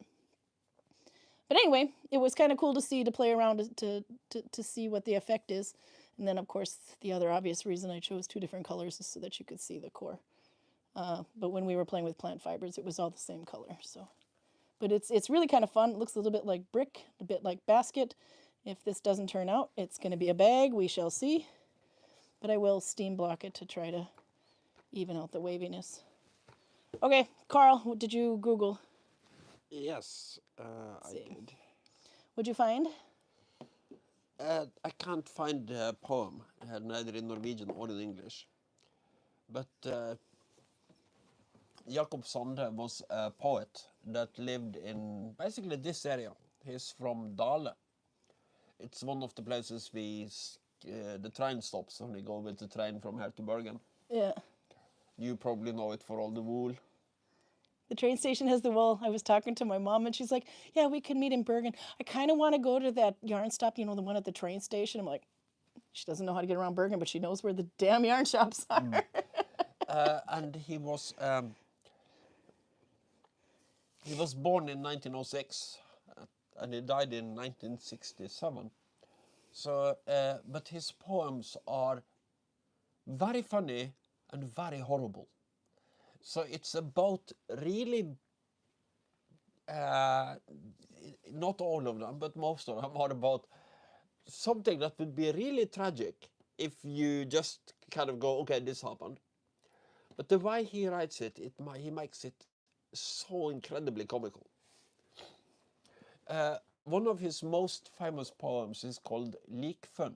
But anyway, it was kind of cool to play around to see what the effect is. And then, of course, the other obvious reason I chose 2 different colors is so that you could see the core. But when we were playing with plant fibers, it was all the same color. But it's really kind of fun. It looks a little bit like brick, a bit like basket. If this doesn't turn out, it's going to be a bag. We shall see. But I will steam block it to try to even out the waviness. Okay, Karl, what did you Google? Yes, I did. What'd you find? I can't find the poem, neither in Norwegian or in English. But Jakob Sande was a poet that lived in basically this area. He's from Dale. It's one of the places the train stops when we go with the train from here to Bergen. Yeah. You probably know it for all the wool. The train station has the wool. I was talking to my mom, and she's like, yeah, we could meet in Bergen. I kind of want to go to that yarn stop, the one at the train station. I'm like, She doesn't know how to get around Bergen, but she knows where the damn yarn shops are. And he was born in 1906, and he died in 1967. So, but his poems are very funny and very horrible. So it's about really, not all of them, but most of them are about something that would be really tragic if you just kind of go, okay, this happened. But the way he writes it, he makes it so incredibly comical. One of his most famous poems is called Likfunn.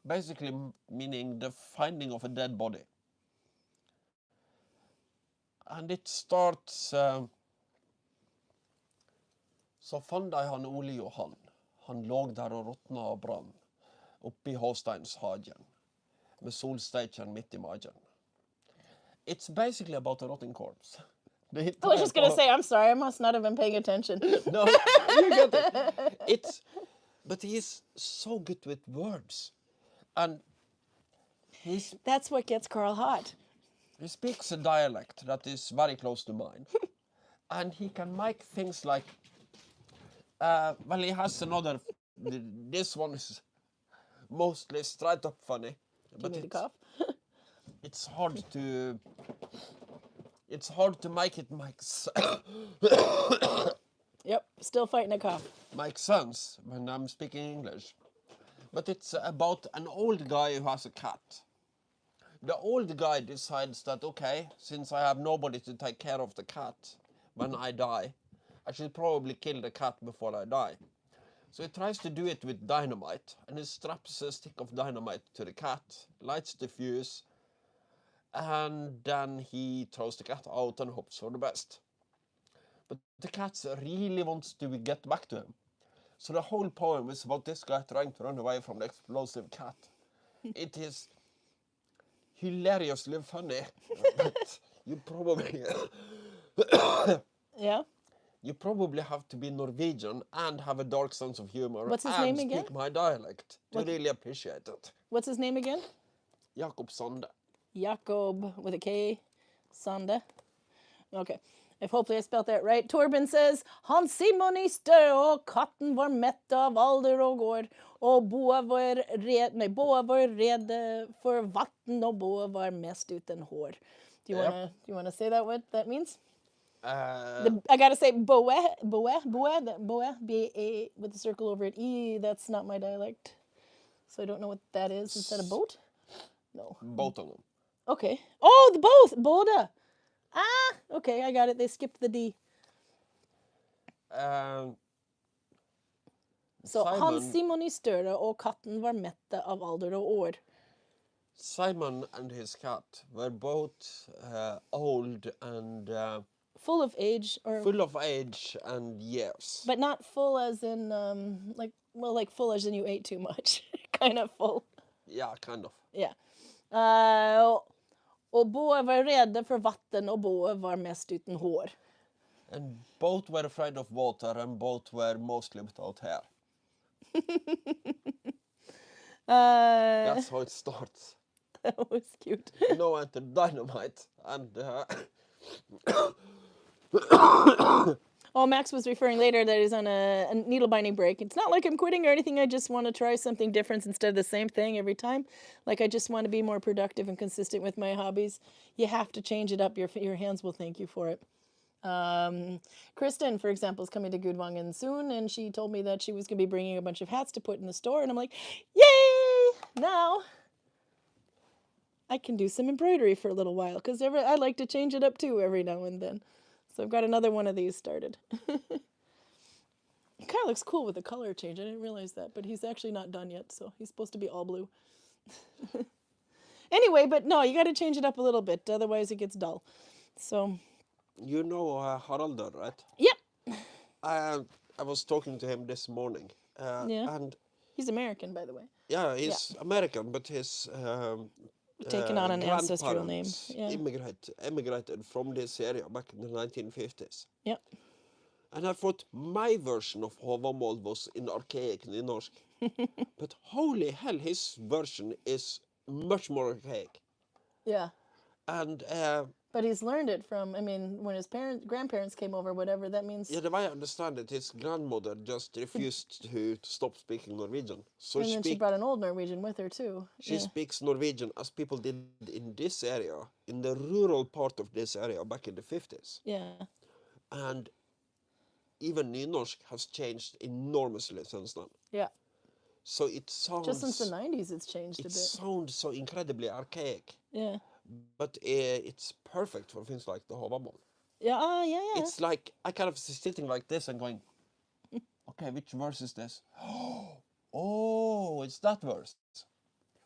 Basically meaning the finding of a dead body. And it starts Så fant jeg han Ole Johan. Han lå der og råtna og brann. Oppi Håsteinshagen. Med solsteikjen midt i magen. It's basically about a rotting corpse. I was just going to say, I'm sorry, I must not have been paying attention. No, you get it. But he's so good with words. And that's what gets Karl hot. He speaks a dialect that is very close to mine. And he can make things like, well, he has another, this one is mostly straight up funny. Do you need to cough? It's hard to make it make Yep, still fighting a cough. Make sense when I'm speaking English. But it's about an old guy who has a cat. The old guy decides that, okay, since I have nobody to take care of the cat when I die, I should probably kill the cat before I die. So he tries to do it with dynamite, and he straps a stick of dynamite to the cat, lights the fuse, and then he throws the cat out and hopes for the best. But the cat really wants to get back to him. So the whole poem is about this guy trying to run away from the explosive cat. It is hilariously funny, but you probably yeah. You probably have to be Norwegian and have a dark sense of humor. What's his name again? Speak my dialect to really appreciate it. What's his name again? Jakob Sande. Jakob with a K, Sande. Okay. If hopefully I spelled that right. Torben says, Han Simon iste, og katten var mett av alder og går, og boa var rede for vatten, og boa var mest uten hår. Do you wanna say that what that means? I gotta say boe, B-A with a circle over it. E, that's not my dialect. So I don't know what that is. Is that a boat? No. Both of them. Okay. Oh, the both. Boda. Ah, okay, I got it. They skipped the D. Så Han Simon i større, og katten var mette av alder og år. Simon and his cat were both old and full of age, or full of age and years. But not full as in like full as in you ate too much. Kind of full. Yeah, kind of. Yeah. Og boa var redde for vatten, og boa var mest uten hår. And both were afraid of water, and both were mostly without hair. That's how it starts. That was cute. No enter dynamite, and Oh, Max was referring later that he's on a needle binding break. It's not like I'm quitting or anything. I just want to try something different instead of the same thing every time. Like, I just want to be more productive and consistent with my hobbies. You have to change it up. Your hands will thank you for it. Kristen, for example, is coming to Gudvangen soon, and she told me that she was going to be bringing a bunch of hats to put in the store, and I'm like, yay! Now I can do some embroidery for a little while, because I like to change it up too every now and then. So I've got another one of these started. It kind of looks cool with the color change. I didn't realize that, but he's actually not done yet, so he's supposed to be all blue. Anyway, but no, you got to change it up a little bit, otherwise it gets dull. So... You know Haraldur, right? Yep. I was talking to him this morning. Yeah. And he's American, by the way. Yeah, he's American, but his taken on an ancestral name. Yeah. Immigrated from this area back in the 1950s. Yep. And I thought my version of Håvamål was in archaic nynorsk. But holy hell, his version is much more archaic. Yeah. And But he's learned it from, I mean, when his grandparents came over, whatever that means. yeah, the way I understand it, his grandmother just refused to stop speaking Norwegian. So And then she brought an old Norwegian with her too. she speaks Norwegian as people did in this area, in the rural part of this area back in the 50s. Yeah. And even nynorsk has changed enormously since then. Yeah. So it sounds... Just since the 90s, it's changed a bit. It sounds so incredibly archaic. Yeah. But it's perfect for things like the Håvamål. Yeah, yeah. It's like, I kind of sitting like this and going, okay, which verse is this? Oh, it's that verse.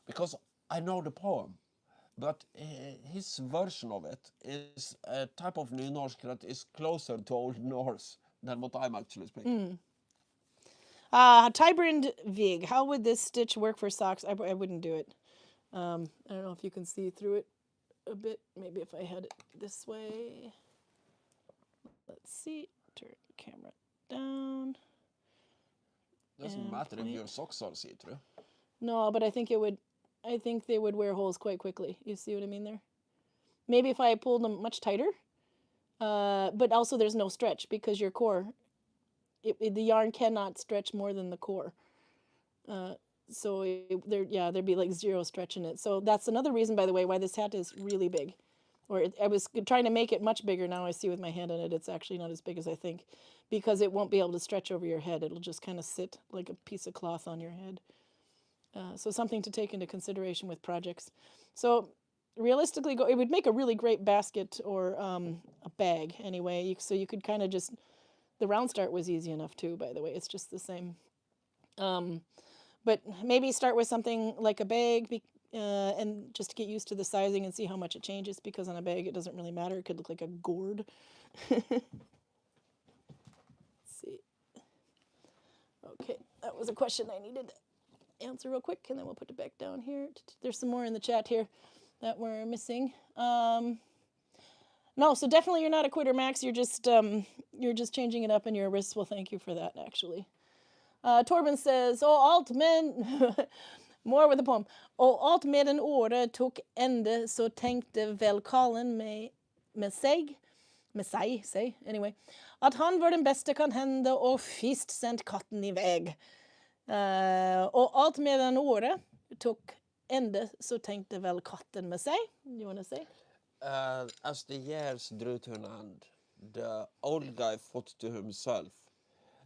Because I know the poem. But his version of it is a type of nynorsk that is closer to Old Norse than what I'm actually speaking. Tybrind Vig, how would this stitch work for socks? I wouldn't do it. I don't know if you can see through it a bit. Maybe if I had it this way. Let's see. Turn the camera down. Doesn't matter if your socks are see-through. No, but I think it would. I think they would wear holes quite quickly. You see what I mean there? Maybe if I pulled them much tighter. But also there's no stretch because your core, the yarn cannot stretch more than the core. So there'd be like zero stretch in it. So that's another reason, by the way, why this hat is really big. I was trying to make it much bigger. Now I see with my hand on it, it's actually not as big as I think, because it won't be able to stretch over your head. It'll just kind of sit like a piece of cloth on your head. So something to take into consideration with projects. So realistically, it would make a really great basket or a bag anyway. So you could kind of just, the round start was easy enough too, by the way. It's just the same. But maybe start with something like a bag and just to get used to the sizing and see how much it changes, because on a bag it doesn't really matter. It could look like a gourd. Let's see. Okay, that was a question I needed to answer real quick, and then we'll put it back down here. There's some more in the chat here that we're missing. No, so definitely you're not a quitter, Max. You're just changing it up, and your wrists will thank you for that, actually. Torben says, alt men, more with the poem. Alt med en åre tok ende, så tenkte vel Karlen med seg, anyway, at han var den beste kan hende, og fist sendt katten i veg. Og alt med en åre tok ende, så tenkte vel katten med seg. You want to say? As the years drew to an end, the old guy thought to himself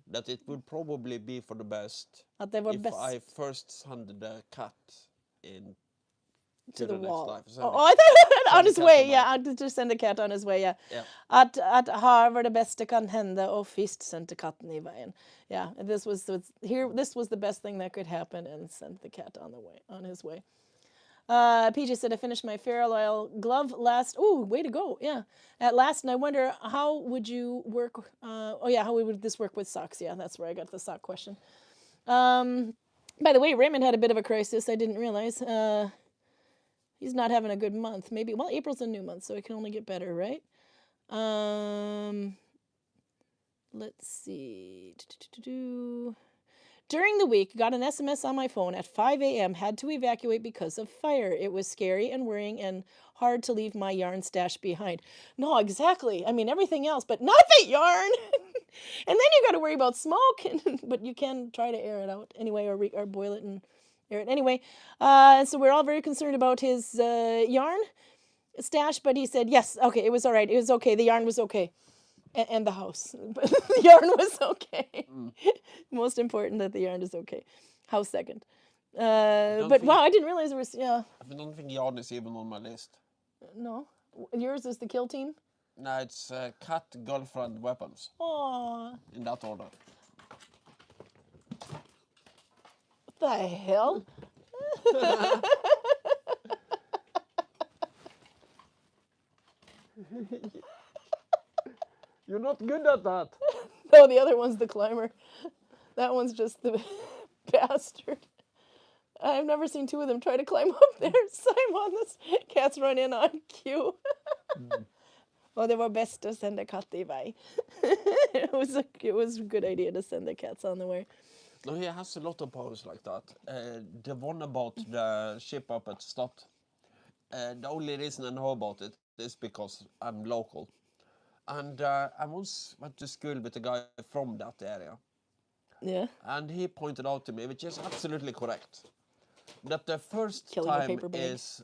that it would probably be for the best if I first send the cat in to the wall. Next life. I thought on his way, yeah. I'd just send a cat on his way, yeah. At her var det beste kan hende, og fist sendte katten i veien. Yeah, this was the best thing that could happen, and sent the cat on his way. PJ said, I finished my Feral Oil glove last. Oh, way to go. Yeah. At last, and I wonder, how would you work? How would this work with socks? Yeah, that's where I got the sock question. By the way, Raymond had a bit of a crisis. I didn't realize. He's not having a good month. Maybe, well, April's a new month, so it can only get better, right? Let's see. During the week, got an SMS on my phone at 5 a.m., had to evacuate because of fire. It was scary and worrying and hard to leave my yarn stash behind. No, exactly. I mean, everything else, but not the yarn. And then you got to worry about smoke, but you can try to air it out anyway, or boil it and air it anyway. And so we're all very concerned about his yarn stash, but he said, yes, okay, it was all right. It was okay. The yarn was okay. And the house, but the yarn was okay. Most important that the yarn is okay. House second. But wow, I didn't realize there was, yeah. I don't think yarn is even on my list. No, yours is the kill team. No, it's cat, girlfriend, weapons. Aww. In that order. What the hell? You're not good at that. No, the other one's the climber. That one's just the bastard. I've never seen two of them try to climb up there. Simon, this cat's run in on cue. Och det var bäst att sända katter iväg. It was a good idea to send the cats on the way. No, he has a lot of poems like that. The one about the ship up at Stad. The only reason I know about it is because I'm local. And I once went to school with a guy from that area. Yeah. And he pointed out to me, which is absolutely correct, that the first Killing a time paper bag. is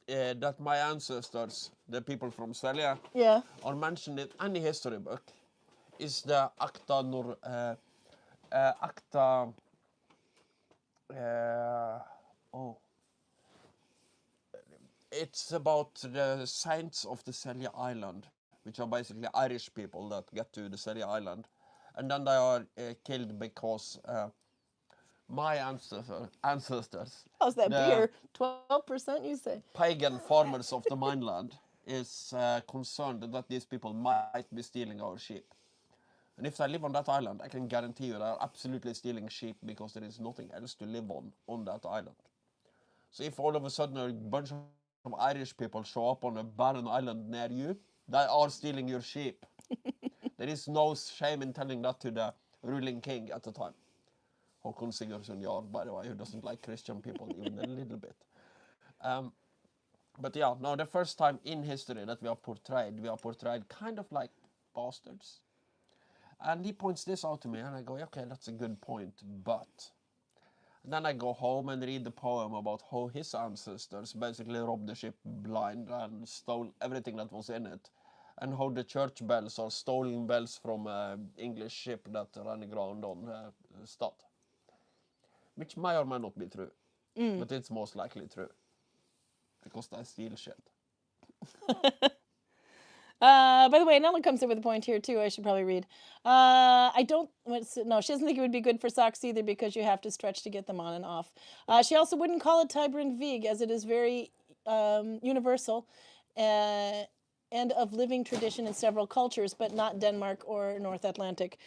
that my ancestors, the people from Sverige, Yeah. are mentioned in any history book, is the Acta. Oh. It's about the saints of the Selja Island, which are basically Irish people that get to the Selja Island. And then they are killed because my ancestors, How's that the beer? 12%, you say? pagan farmers of the mainland, is concerned that these people might be stealing our sheep. And if they live on that island, I can guarantee you they are absolutely stealing sheep because there is nothing else to live on that island. So if all of a sudden a bunch of Irish people show up on a barren island near you, they are stealing your sheep. There is no shame in telling that to the ruling king at the time. Håkon Sigurdsson Jarl, by the way, who doesn't like Christian people even a little bit. But yeah, no, the first time in history that we are portrayed kind of like bastards. And he points this out to me, and I go, okay, that's a good point, but... And then I go home and read the poem about how his ancestors basically robbed the ship blind and stole everything that was in it. And how the church bells are stolen bells from an English ship that ran aground on Stad. Which may or may not be true. But it's most likely true. Because they steal shit. By the way, Nella comes up with a point here too. I should probably read. I don't. No, she doesn't think it would be good for socks either because you have to stretch to get them on and off. She also wouldn't call it Tybrind Vig as it is very universal and of living tradition in several cultures, but not Denmark or North Atlantic.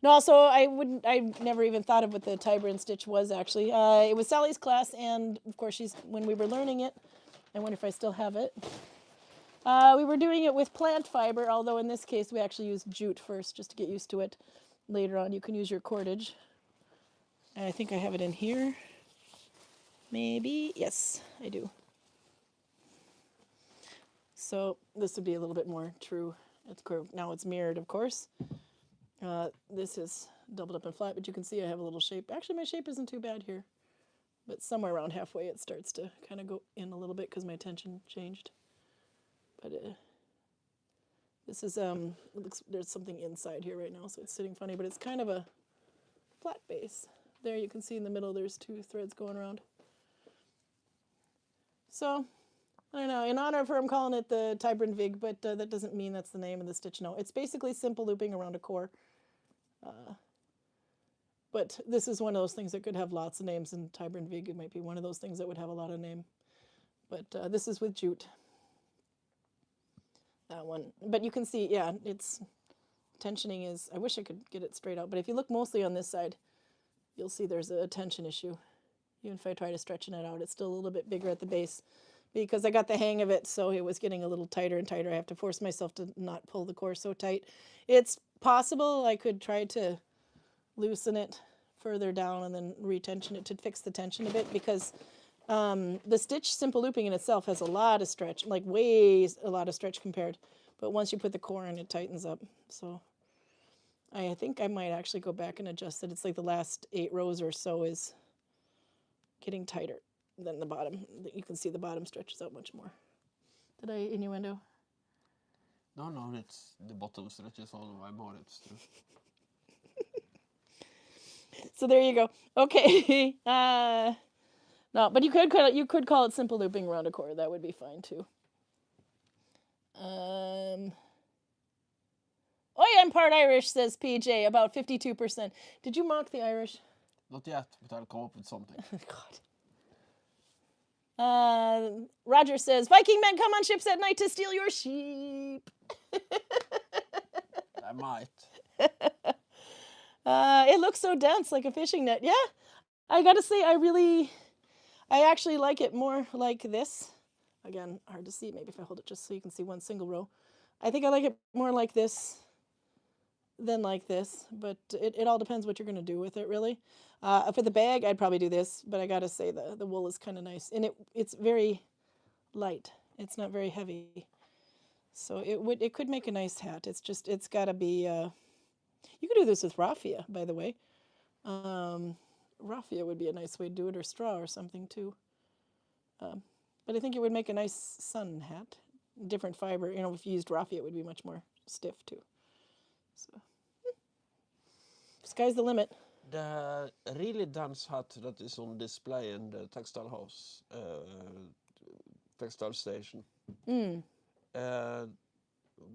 No, also I never even thought of what the Tybrind stitch was actually. It was Sally's class, and of course when we were learning it. I wonder if I still have it. We were doing it with plant fiber, although in this case we actually used jute first just to get used to it. Later on you can use your cordage. And I think I have it in here. Maybe. Yes, I do. So this would be a little bit more true. Now it's mirrored, of course. This is doubled up and flat, but you can see I have a little shape. Actually, my shape isn't too bad here. But somewhere around halfway it starts to kind of go in a little bit because my tension changed. But this is, looks, there's something inside here right now, so it's sitting funny, but it's kind of a flat base. There you can see in the middle there's two threads going around. So, I don't know, in honor of her I'm calling it the Tybrind Vig, but that doesn't mean that's the name of the stitch, no. It's basically simple looping around a core. But this is one of those things that could have lots of names, and Tybrind Vig it might be one of those things that would have a lot of name. But this is with jute. That one. But you can see, yeah, it's tensioning is, I wish I could get it straight out, but if you look mostly on this side, you'll see there's a tension issue. Even if I try to stretching it out, it's still a little bit bigger at the base because I got the hang of it, so it was getting a little tighter and tighter. I have to force myself to not pull the core so tight. It's possible I could try to loosen it further down and then retension it to fix the tension a bit because the stitch simple looping in itself has a lot of stretch, like way a lot of stretch compared. But once you put the core in, it tightens up. So I think I might actually go back and adjust it. It's like the last 8 rows or so is getting tighter than the bottom. You can see the bottom stretches out much more. Did I innuendo? No, it's the bottom stretches all the way more, it's true. So there you go. Okay. No, but you could call it simple looping around a core. That would be fine too. Oh yeah, I'm part Irish, says PJ, about 52%. Did you mock the Irish? Not yet, but I'll come up with something. God. Roger says, Viking men come on ships at night to steal your sheep. I might. It looks so dense, like a fishing net. Yeah, I gotta say, I actually like it more like this. Again, hard to see, maybe if I hold it just so you can see one single row. I think I like it more like this than like this, but it all depends what you're going to do with it, really. For the bag, I'd probably do this, but I got to say the wool is kind of nice. And it's very light. It's not very heavy. So it could make a nice hat. It's got to be, you could do this with raffia, by the way. Raffia would be a nice way to do it, or straw or something too. But I think it would make a nice sun hat. Different fiber. You know, if you used raffia, it would be much more stiff too. So, sky's the limit. The really dense hat that is on display in the textile house, textile station.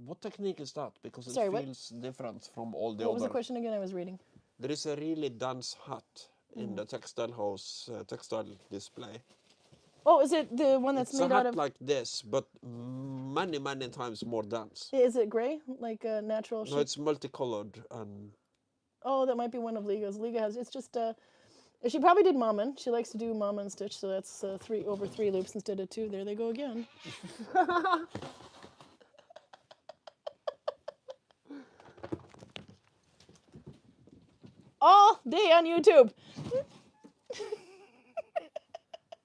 What technique is that? Because it feels different from all the other. What was the question again? I was reading. There is a really dense hat in the textile house textile display. Oh, is it the one that's made out of... It's a hat like this, but many, many times more dense. Is it gray, like a natural shape? No, it's multicolored. And oh, that might be one of Liga's. Liga has... It's just... she probably did Maman. She likes to do Maman stitch, so that's over 3 loops instead of 2. There they go again. All day on YouTube.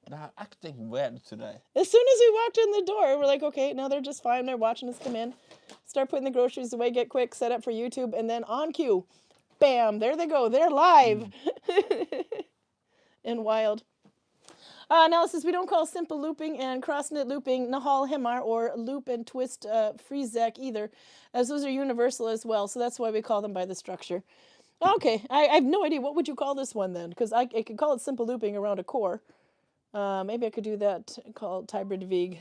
They're acting weird today. As soon as we walked in the door, we're like, okay, now they're just fine. They're watching us come in. Start putting the groceries away, get quick, set up for YouTube, and then on cue, bam, there they go. They're live. And wild. Now it says we don't call simple looping and cross knit looping nahal hemar or loop and twist freezak either, as those are universal as well. So that's why we call them by the structure. Okay, I have no idea. What would you call this one then? Because I could call it simple looping around a core. Maybe I could do that, called Tybrind Vig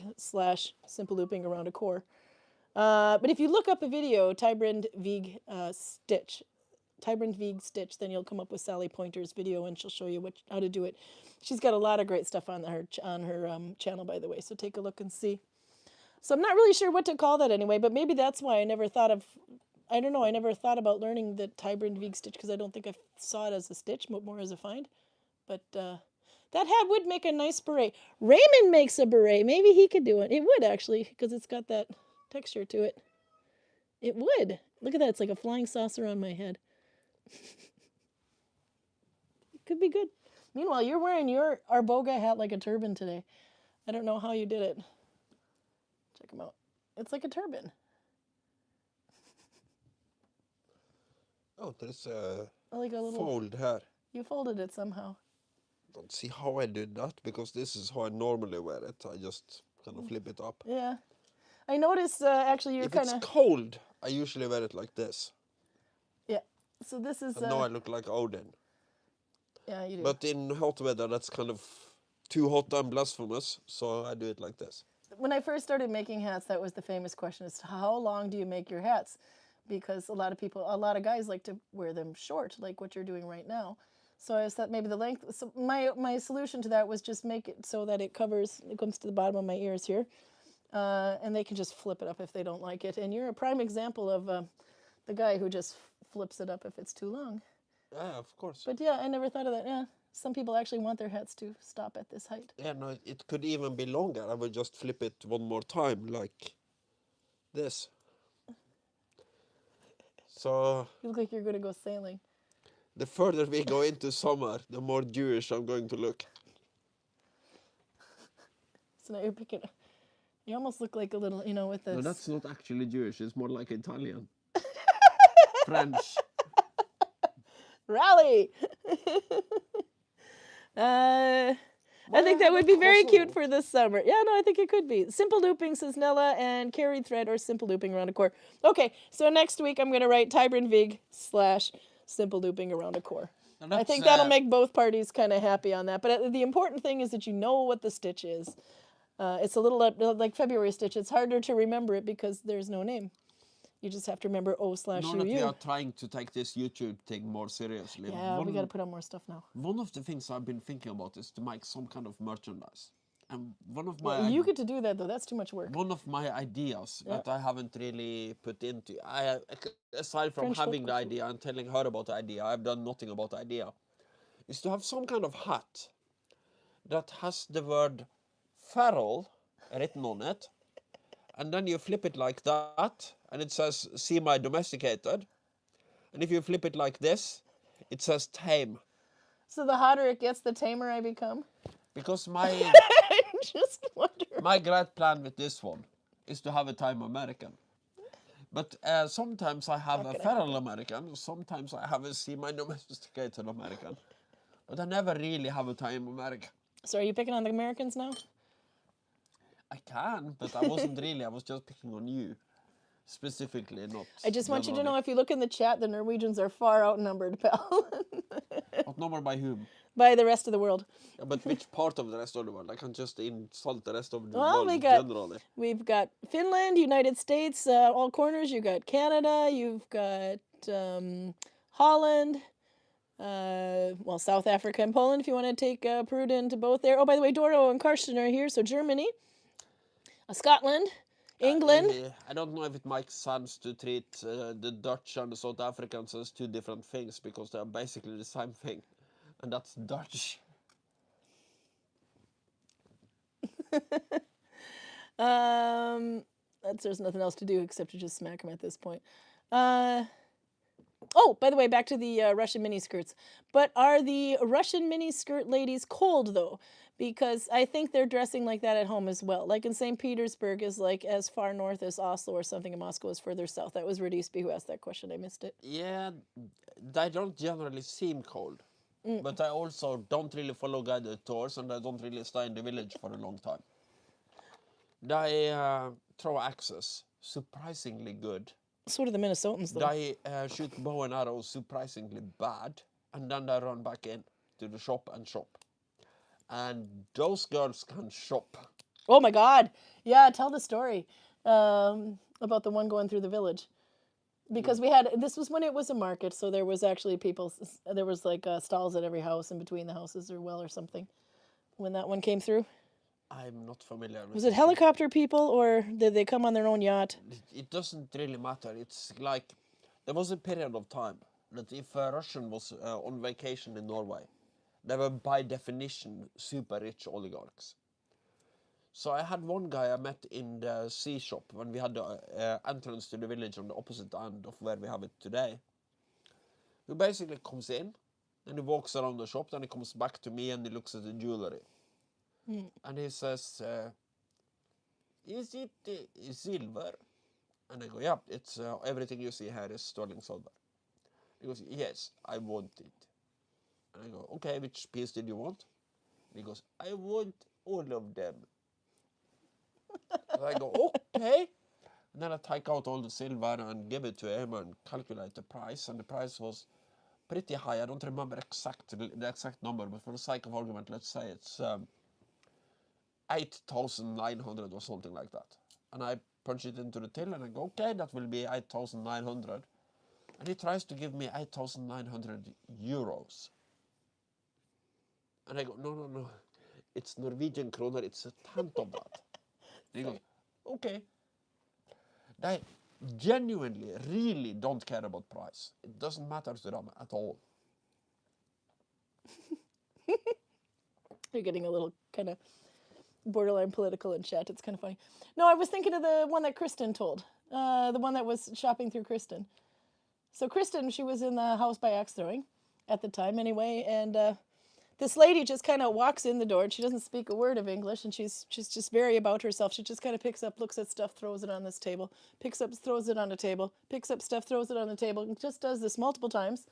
/ simple looping around a core. But if you look up a video, Tybrind Vig stitch, Tybrind Vig stitch, then you'll come up with Sally Pointer's video, and she'll show you how to do it. She's got a lot of great stuff on her channel, by the way. So take a look and see. So I'm not really sure what to call that anyway, but maybe that's why I never thought of. I don't know. I never thought about learning the Tybrind Vig stitch because I don't think I saw it as a stitch, but more as a find. But that hat would make a nice beret. Raymond makes a beret. Maybe he could do it. It would, actually, because it's got that texture to it. It would. Look at that. It's like a flying saucer on my head. It could be good. Meanwhile, you're wearing your Arboga hat like a turban today. I don't know how you did it. Check them out. It's like a turban. oh, there's a Like a little fold here. You folded it somehow. Don't see how I did that, because this is how I normally wear it. I just kind of flip it up. Yeah. I noticed, actually, you're kind of... If it's cold, I usually wear it like this. Yeah. So this is... And now I look like Odin. Yeah, you do. But in hot weather, that's kind of too hot and blasphemous, so I do it like this. When I first started making hats, that was the famous question, is how long do you make your hats? Because a lot of guys like to wear them short, like what you're doing right now. So I thought maybe the length. So my solution to that was just make it so that it comes to the bottom of my ears here, and they can just flip it up if they don't like it. And you're a prime example of the guy who just flips it up if it's too long. Yeah, of course. But yeah, I never thought of that. Yeah, some people actually want their hats to stop at this height. Yeah, no, it could even be longer. I would just flip it one more time, like this. So You look like you're going to go sailing. the further we go into summer, the more Jewish I'm going to look. So now you're picking... You almost look like a little, with this... No, that's not actually Jewish. It's more like Italian. French. Rally! I think that would be very cute for this summer. Yeah, no, I think it could be. Simple looping, says Nella, and carried thread or simple looping around a core. Okay, so next week I'm going to write Tybrind Vig / simple looping around a core. I think that'll make both parties kind of happy on that. But the important thing is that you know what the stitch is. It's a little like February stitch. It's harder to remember it because there's no name. You just have to remember O/UU. Now that we are trying to take this YouTube thing more seriously. Yeah, we got to put out more stuff now. One of the things I've been thinking about is to make some kind of merchandise. And one of my... you get to do that, though. That's too much work. One of my ideas that I haven't really put into... aside from having the idea and telling her about the idea, I've done nothing about the idea. Is to have some kind of hat that has the word feral written on it. and then you flip it like that, and it says semi-domesticated. And if you flip it like this, it says tame. So the hotter it gets, the tamer I become. Because my I just wonder. my great plan with this one is to have a tame American. But sometimes I have Not a gonna feral American, sometimes I have a semi-domesticated American. But I never really have a tame American. So are you picking on the Americans now? I can, but I wasn't really. I was just picking on you. Specifically, not. I just want you to know, generally. if you look in the chat, the Norwegians are far outnumbered, pal. What number by whom? By the rest of the world. Yeah, but which part of the rest of the world? I can just insult the rest of the Well, world generally. we've got Finland, United States, all corners. You've got Canada. You've got Holland. Well, South Africa and Poland, if you want to take Peru into both there. Oh, by the way, Doro and Karsten are here. So Germany, Scotland, England. I don't know if it makes sense to treat the Dutch and the South Africans as two different things, because they are basically the same thing, and that's Dutch. There's nothing else to do except to just smack them at this point. Oh, by the way, back to the Russian miniskirts. But are the Russian miniskirt ladies cold, though? Because I think they're dressing like that at home as well. Like in St. Petersburg is like as far north as Oslo or something, and Moscow is further south. That was Radisby who asked that question. I missed it. Yeah, they don't generally seem cold. But I also don't really follow guided tours, and I don't really stay in the village for a long time. They throw axes surprisingly good. So do the Minnesotans, though. They shoot bow and arrows surprisingly bad, and then they run back in to the shop and shop. And those girls can shop. Oh my God! Yeah, tell the story about the one going through the village. Because this was when it was a market, so there was actually there was like stalls at every house in between the houses or something. When that one came through. I'm not familiar with Was it helicopter people, or did they come on their own yacht? It doesn't really matter. It's like, there was a period of time that if a Russian was on vacation in Norway, they were by definition super rich oligarchs. So I had one guy I met in the sea shop when we had the entrance to the village on the opposite end of where we have it today, who basically comes in, and he walks around the shop, then he comes back to me and he looks at the jewelry. And he says, is it silver? And I go, yeah, it's everything you see here is sterling silver. He goes, yes, I want it. And I go, okay, which piece did you want? And he goes, I want all of them. And I go, okay. And then I take out all the silver and give it to him and calculate the price. And the price was pretty high. I don't remember the exact number, but for the sake of argument, let's say it's 8,900 or something like that. And I punch it into the till and I go, okay, that will be 8,900. And he tries to give me 8,900 euros. And I go, no, it's Norwegian kroner, it's a tenth of that. And he goes, okay. They genuinely, really don't care about price. It doesn't matter to them at all. You're getting a little kind of borderline political in chat. It's kind of funny. No, I was thinking of the one that Kristen told. The one that was shopping through Kristen. So Kristen, she was in the house by axe throwing at the time anyway, and this lady just kind of walks in the door, and she doesn't speak a word of English, and she's just very about herself. She just kind of picks up, looks at stuff, throws it on this table, picks up, throws it on a table, picks up stuff, throws it on the table, and just does this multiple times,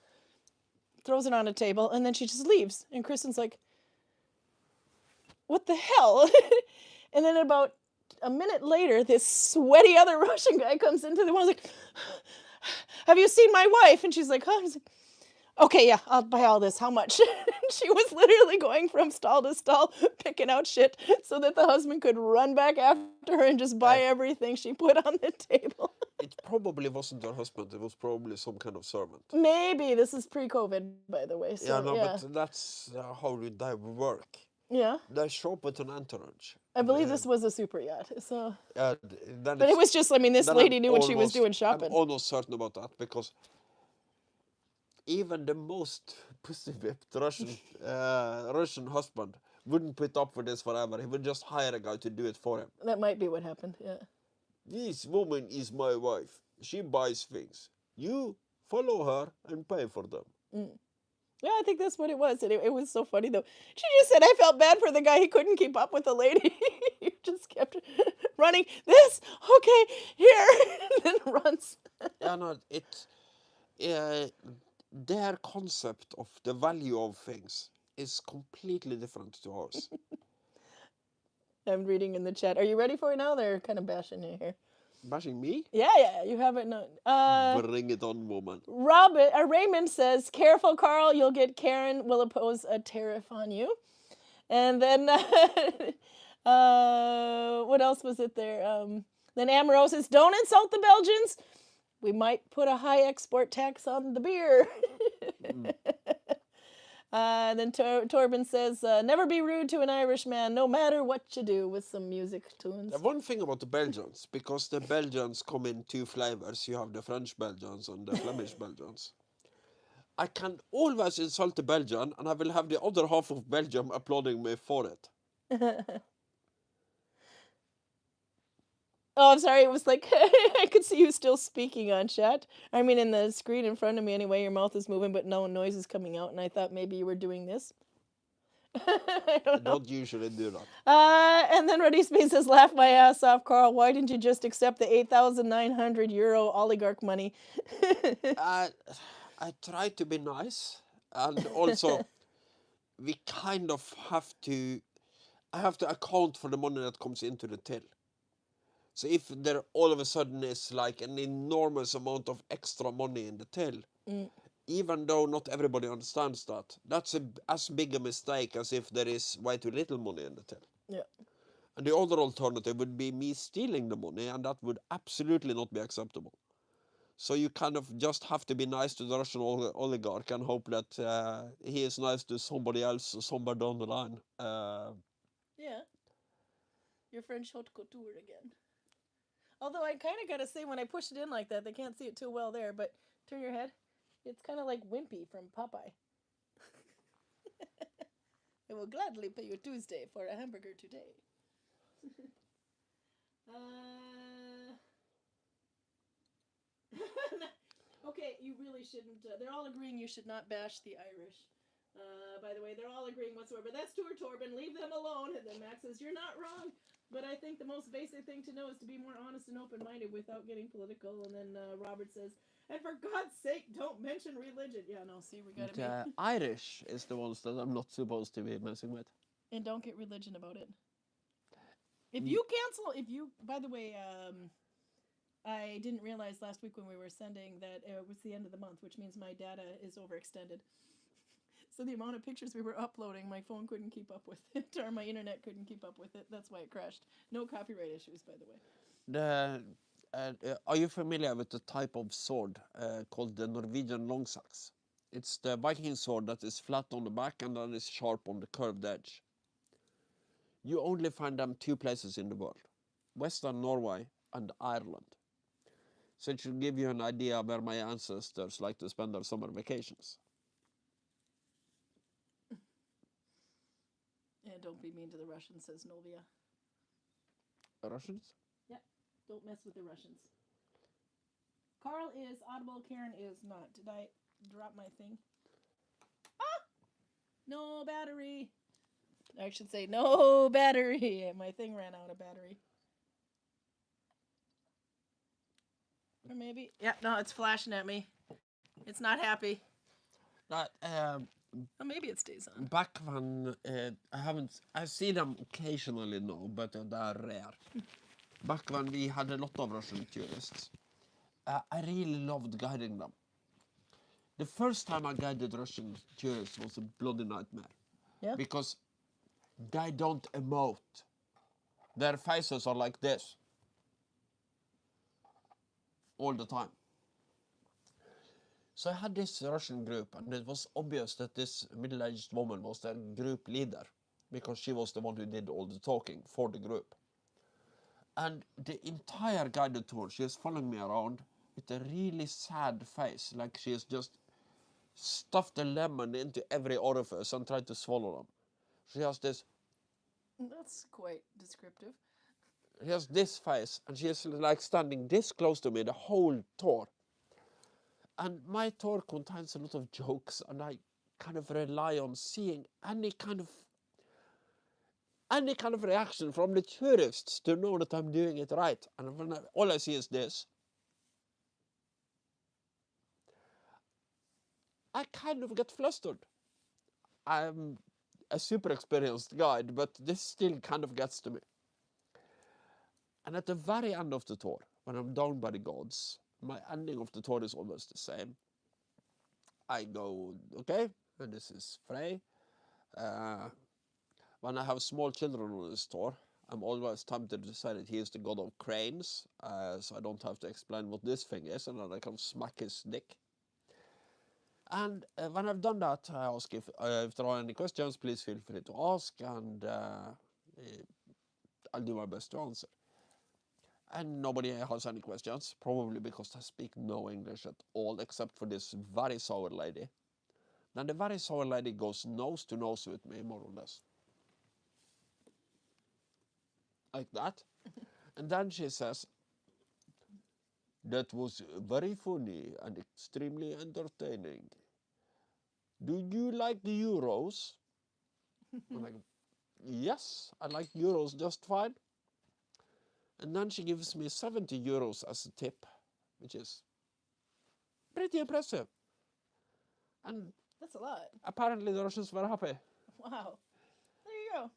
throws it on a table, and then she just leaves. And Kristen's like, what the hell? And then about a minute later, this sweaty other Russian guy comes into the one, like, have you seen my wife? And she's like, huh? He's like, okay, yeah, I'll buy all this. How much? She was literally going from stall to stall, picking out shit so that the husband could run back after her and just buy everything she put on the table. It probably wasn't her husband. It was probably some kind of servant. Maybe. This is pre-COVID, by the way. So, but that's how they work. Yeah. They shop with an entourage. I believe this was a super yacht. So. But it was just, I mean, this lady knew what she was doing shopping. I'm almost certain about that, because even the most pussy-whipped Russian husband wouldn't put up with this forever. He would just hire a guy to do it for him. That might be what happened, yeah. This woman is my wife. She buys things. You follow her and pay for them. Yeah, I think that's what it was. And it was so funny, though. She just said, I felt bad for the guy. He couldn't keep up with the lady. He just kept running. This, okay, here, and then runs. Yeah, no, their concept of the value of things is completely different to ours. I'm reading in the chat. Are you ready for it now? They're kind of bashing you here. Bashing me? Yeah, you have it. No. Bring it on, woman. Raymond says, careful, Karl, you'll get Karin will impose a tariff on you. And then, what else was it there? Then Amaro says, don't insult the Belgians. We might put a high export tax on the beer. Then Torben says, never be rude to an Irishman, no matter what you do, with some music tunes. The one thing about the Belgians, because the Belgians come in two flavors, you have the French Belgians and the Flemish Belgians. I can always insult the Belgian, and I will have the other half of Belgium applauding me for it. Oh, I'm sorry. It was like, I could see you still speaking on chat. I mean, in the screen in front of me anyway, your mouth is moving, but no noise is coming out. And I thought maybe you were doing this. I don't usually do that. And then Reddy Spain says, laugh my ass off, Karl. Why didn't you just accept the €8,900 oligarch money? I try to be nice. And also, we kind of have to... I have to account for the money that comes into the till. So if there all of a sudden is like an enormous amount of extra money in the till, even though not everybody understands that, that's as big a mistake as if there is way too little money in the till. Yeah. And the other alternative would be me stealing the money, and that would absolutely not be acceptable. So you kind of just have to be nice to the Russian oligarch and hope that he is nice to somebody else somewhere down the line. Yeah. Your French haute couture again. Although I kind of got to say, when I push it in like that, they can't see it too well there, but turn your head. It's kind of like Wimpy from Popeye. I will gladly pay you Tuesday for a hamburger today. Okay, you really shouldn't. They're all agreeing you should not bash the Irish. By the way, they're all agreeing whatsoever. That's Tour Torben. Leave them alone. And then Max says, you're not wrong. But I think the most basic thing to know is to be more honest and open-minded without getting political. And then Robert says, and for God's sake, don't mention religion. Yeah, no, see, we got to be... Irish is the ones that I'm not supposed to be messing with. And don't get religion about it. If you cancel... By the way, I didn't realize last week when we were sending that it was the end of the month, which means my data is overextended. So the amount of pictures we were uploading, my phone couldn't keep up with it, or my internet couldn't keep up with it. That's why it crashed. No copyright issues, by the way. Are you familiar with the type of sword called the Norwegian long axe? It's the Viking sword that is flat on the back and then is sharp on the curved edge. You only find them two places in the world, Western Norway and Ireland. So it should give you an idea where my ancestors like to spend their summer vacations. And don't be mean to the Russians, says Novia. The Russians? Yeah, don't mess with the Russians. Karl is audible, Karin is not. Did I drop my thing? Ah! No battery. I should say no battery. My thing ran out of battery. Or maybe... Yeah, no, it's flashing at me. It's not happy. That, Oh, maybe it stays on. back when I see them occasionally now, but they're rare. Back when we had a lot of Russian tourists, I really loved guiding them. The first time I guided Russian tourists was a bloody nightmare. Yeah. Because they don't emote. Their faces are like this. All the time. So I had this Russian group, and it was obvious that this middle-aged woman was their group leader, because she was the one who did all the talking for the group. And the entire guided tour, she is following me around with a really sad face, like she has just stuffed a lemon into every orifice and tried to swallow them. She has this... That's quite descriptive. He has this face, and she's like standing this close to me the whole tour. And my tour contains a lot of jokes, and I kind of rely on seeing any kind of reaction from the tourists to know that I'm doing it right. And when all I see is this, I kind of get flustered. I'm a super experienced guide, but this still kind of gets to me. And at the very end of the tour, when I'm down by the gods, my ending of the tour is almost the same. I go, okay, and this is Frey. When I have small children on this tour, I'm always tempted to say that he is the god of cranes, so I don't have to explain what this thing is, and then I can smack his dick. And when I've done that, I ask if there are any questions, please feel free to ask, and I'll do my best to answer. And nobody has any questions, probably because I speak no English at all, except for this very sour lady. Then the very sour lady goes nose to nose with me, more or less. Like that. And then she says, that was very funny and extremely entertaining. Do you like the Euros? I'm like, yes, I like Euros just fine. And then she gives me 70 euros as a tip, which is pretty impressive. And That's a lot. apparently the Russians were happy. Wow. There you go.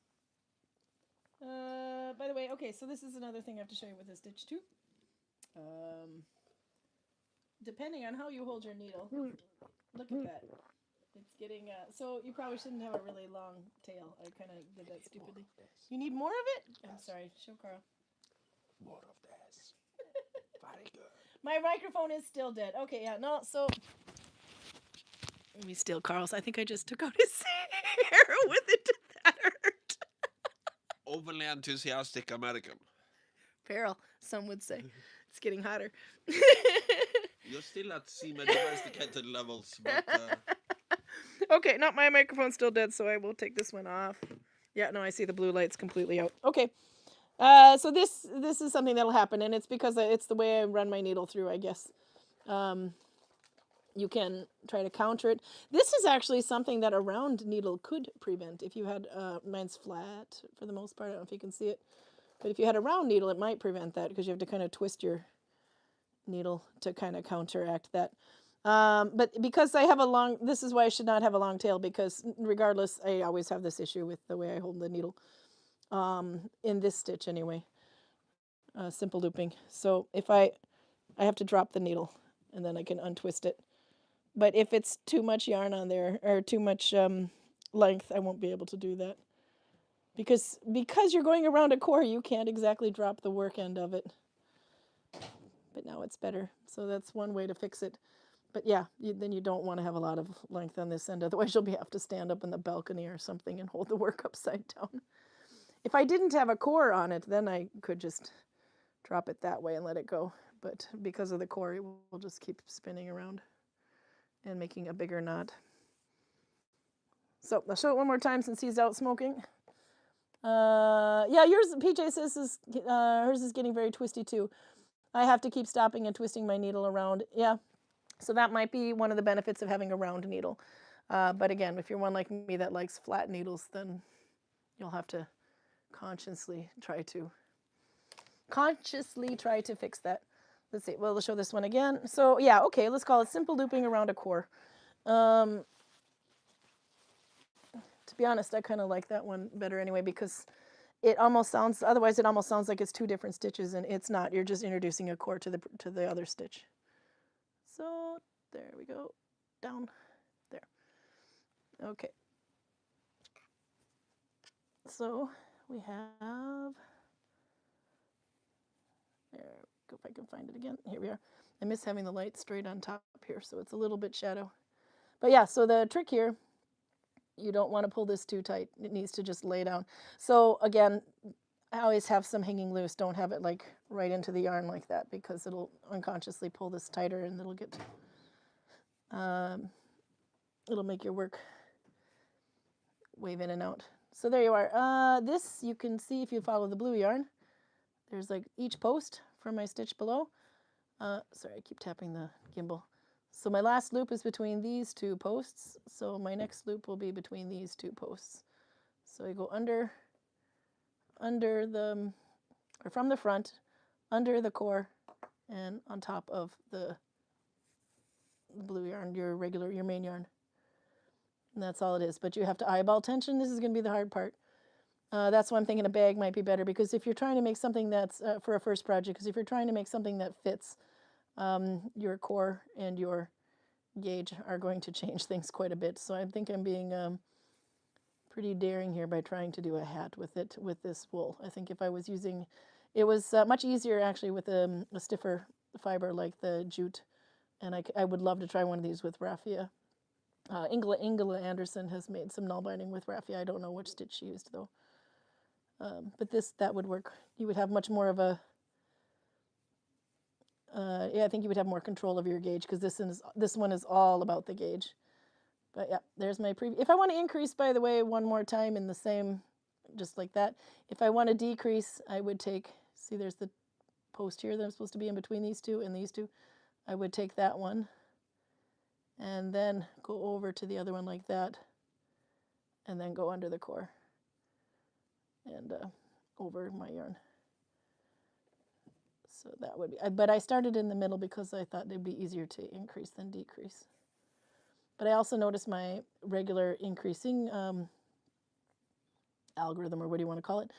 By the way, okay, so this is another thing I have to show you with this stitch too. Depending on how you hold your needle, look at that. It's getting, so you probably shouldn't have a really long tail. I kind of did that stupidly. You need more of it? I'm sorry, show Karl. More of this. Very good. My microphone is still dead. Okay, yeah, no, so. Let me steal Karl's. I think I just took out his hair with it. Did that hurt? Overly enthusiastic American. Peril, some would say. It's getting hotter. You're still at semi-domesticated levels, but... Okay, no, my microphone's still dead, so I will take this one off. Yeah, no, I see the blue light's completely out. Okay. So this is something that'll happen, and it's because it's the way I run my needle through, I guess. You can try to counter it. This is actually something that a round needle could prevent. If you had, mine's flat for the most part. I don't know if you can see it. But if you had a round needle, it might prevent that because you have to kind of twist your needle to kind of counteract that. But because I have a long, this is why I should not have a long tail, because regardless, I always have this issue with the way I hold the needle. In this stitch anyway, simple looping. So if I have to drop the needle and then I can untwist it. But if it's too much yarn on there or too much length, I won't be able to do that. Because you're going around a core, you can't exactly drop the work end of it. But now it's better. So that's one way to fix it. But yeah, then you don't want to have a lot of length on this end. Otherwise, you'll have to stand up in the balcony or something and hold the work upside down. If I didn't have a core on it, then I could just drop it that way and let it go. But because of the core, it will just keep spinning around and making a bigger knot. So I'll show it one more time since he's out smoking. Yeah, yours, PJ says, hers is getting very twisty too. I have to keep stopping and twisting my needle around. Yeah, so that might be one of the benefits of having a round needle. But again, if you're one like me that likes flat needles, then you'll have to consciously try to fix that. Let's see, well, let's show this one again. So yeah, okay, let's call it simple looping around a core. To be honest, I kind of like that one better anyway, because it almost sounds, otherwise it almost sounds like it's two different stitches, and it's not. You're just introducing a core to the other stitch. So there we go, down there. Okay. So we have, there, if I can find it again. Here we are. I miss having the light straight on top here, so it's a little bit shadow. But yeah, so the trick here, you don't want to pull this too tight. It needs to just lay down. So again, I always have some hanging loose. Don't have it like right into the yarn like that, because it'll unconsciously pull this tighter and it'll get, it'll make your work wave in and out. So there you are. This you can see if you follow the blue yarn. there's like each post for my stitch below. Sorry, I keep tapping the gimbal. So my last loop is between these two posts. So my next loop will be between these two posts. So I go under the, or from the front, under the core, and on top of the blue yarn, your main yarn. And that's all it is. But you have to eyeball tension. This is going to be the hard part. That's why I'm thinking a bag might be better, because if you're trying to make something that's for a first project, because if you're trying to make something that fits, your core and your gauge are going to change things quite a bit. So I think I'm being pretty daring here by trying to do a hat with this wool. I think if I was using, it was much easier actually with a stiffer fiber like the jute, and I would love to try one of these with raffia. Ingela Anderson has made some Nalbinding with raffia. I don't know which stitch she used though. But that would work. You would have much more of a, yeah, I think you would have more control of your gauge, because this one is all about the gauge. But yeah, there's my preview. If I want to increase, by the way, one more time in the same, just like that. If I want to decrease, I would take, see there's the post here that I'm supposed to be in between these two and these two. I would take that one and then go over to the other one like that, and then go under the core and over my yarn. So that would be, but I started in the middle because I thought it'd be easier to increase than decrease. But I also noticed my regular increasing algorithm, or what do you want to call it,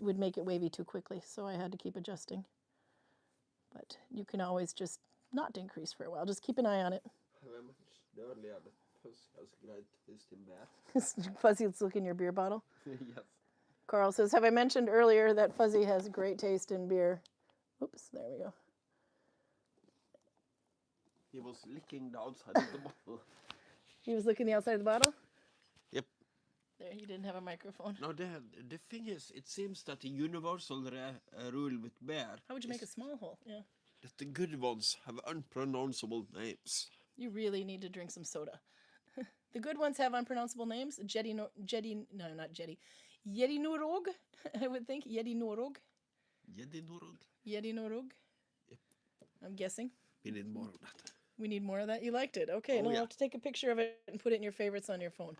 would make it wavy too quickly. So I had to keep adjusting. But you can always just not increase for a while. Just keep an eye on it. Fuzzy's looking your beer bottle. Yes. Karl says, have I mentioned earlier that Fuzzy has great taste in beer? Oops, there we go. He was licking the outside of the bottle. He was licking the outside of the bottle? Yep. There, you didn't have a microphone. No, the thing is, it seems that the universal rule with beer. How would you make a small hole? Yeah. That the good ones have unpronounceable names. You really need to drink some soda. The good ones have unpronounceable names. Yeti Norog, I would think. Yeti Norog. Yep. I'm guessing. We need more of that. We need more of that. You liked it. Okay, Oh, I'll yeah. have to take a picture of it and put it in your favorites on your phone.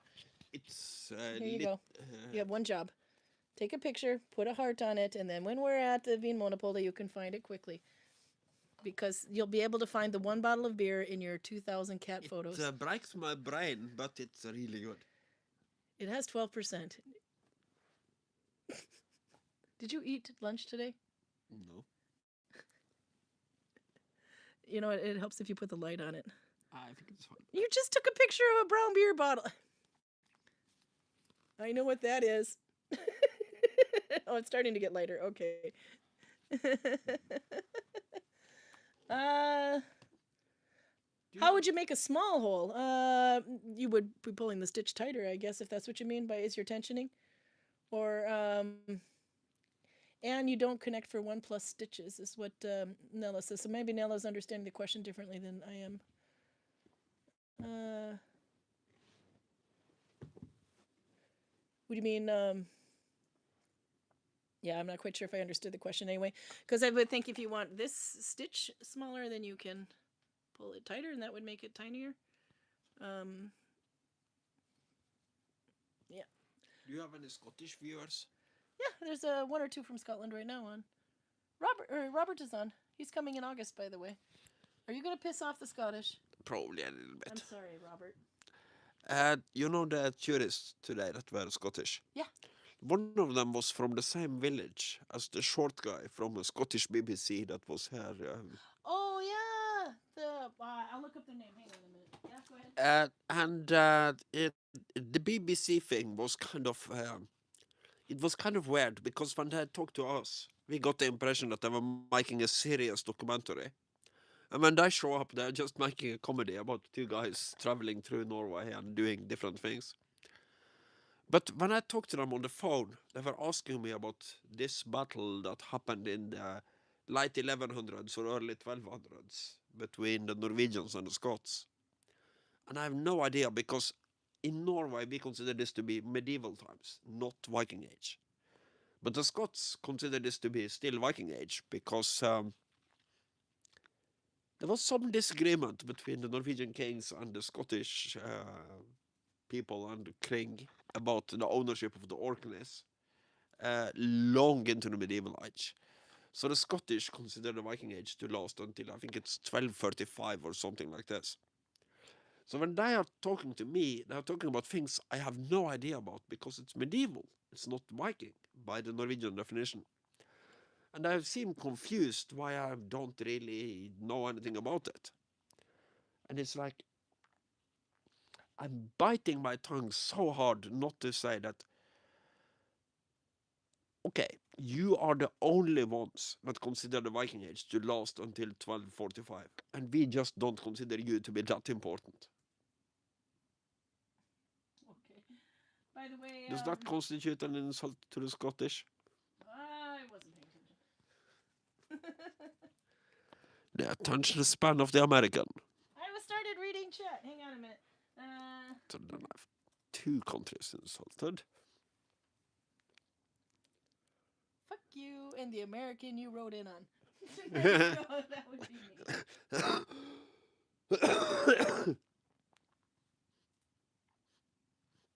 It's Here you go. You have one job. Take a picture, put a heart on it, and then when we're at the Vinmonopolet, you can find it quickly. Because you'll be able to find the one bottle of beer in your 2,000 cat photos. It breaks my brain, but it's really good. It has 12%. Did you eat lunch today? No. You know, it helps if you put the light on it. I think it's fine. You just took a picture of a brown beer bottle. I know what that is. Oh, it's starting to get lighter. Okay. How would you make a small hole? You would be pulling the stitch tighter, I guess, if that's what you mean by is your tensioning. Or, and you don't connect for 1+ stitches, is what Nella says. So maybe Nella's understanding the question differently than I am. What do you mean? Yeah, I'm not quite sure if I understood the question anyway. Because I would think if you want this stitch smaller, then you can pull it tighter, and that would make it tinier. Yeah. Do you have any Scottish viewers? Yeah, there's one or two from Scotland right now on. Robert is on. He's coming in August, by the way. Are you going to piss off the Scottish? Probably a little bit. I'm sorry, Robert. You know the tourists today that were Scottish? Yeah. One of them was from the same village as the short guy from a Scottish BBC that was here. Oh, yeah. I'll look up their name. Hang on a minute. Yeah, go ahead. And the BBC thing was kind of... it was kind of weird, because when they talked to us, we got the impression that they were making a serious documentary. And when they show up, they're just making a comedy about two guys traveling through Norway and doing different things. But when I talked to them on the phone, they were asking me about this battle that happened in the late 1100s or early 1200s between the Norwegians and the Scots. And I have no idea, because in Norway we consider this to be medieval times, not Viking Age. But the Scots consider this to be still Viking Age because there was some disagreement between the Norwegian kings and the Scottish people and king about the ownership of the Orkneys long into the medieval age. So the Scottish consider the Viking Age to last until I think it's 1235 or something like this. So when they are talking to me, they are talking about things I have no idea about because it's medieval. It's not Viking by the Norwegian definition. And I seem confused why I don't really know anything about it. And it's like, I'm biting my tongue so hard not to say that, okay, you are the only ones that consider the Viking Age to last until 1245, and we just don't consider you to be that important. Okay. By the way, Does that constitute an insult to the Scottish? I wasn't paying attention. The attention span of the American. I started reading chat. Hang on a minute. So then I have 2 countries insulted. Fuck you and the American you wrote in on. That would be me.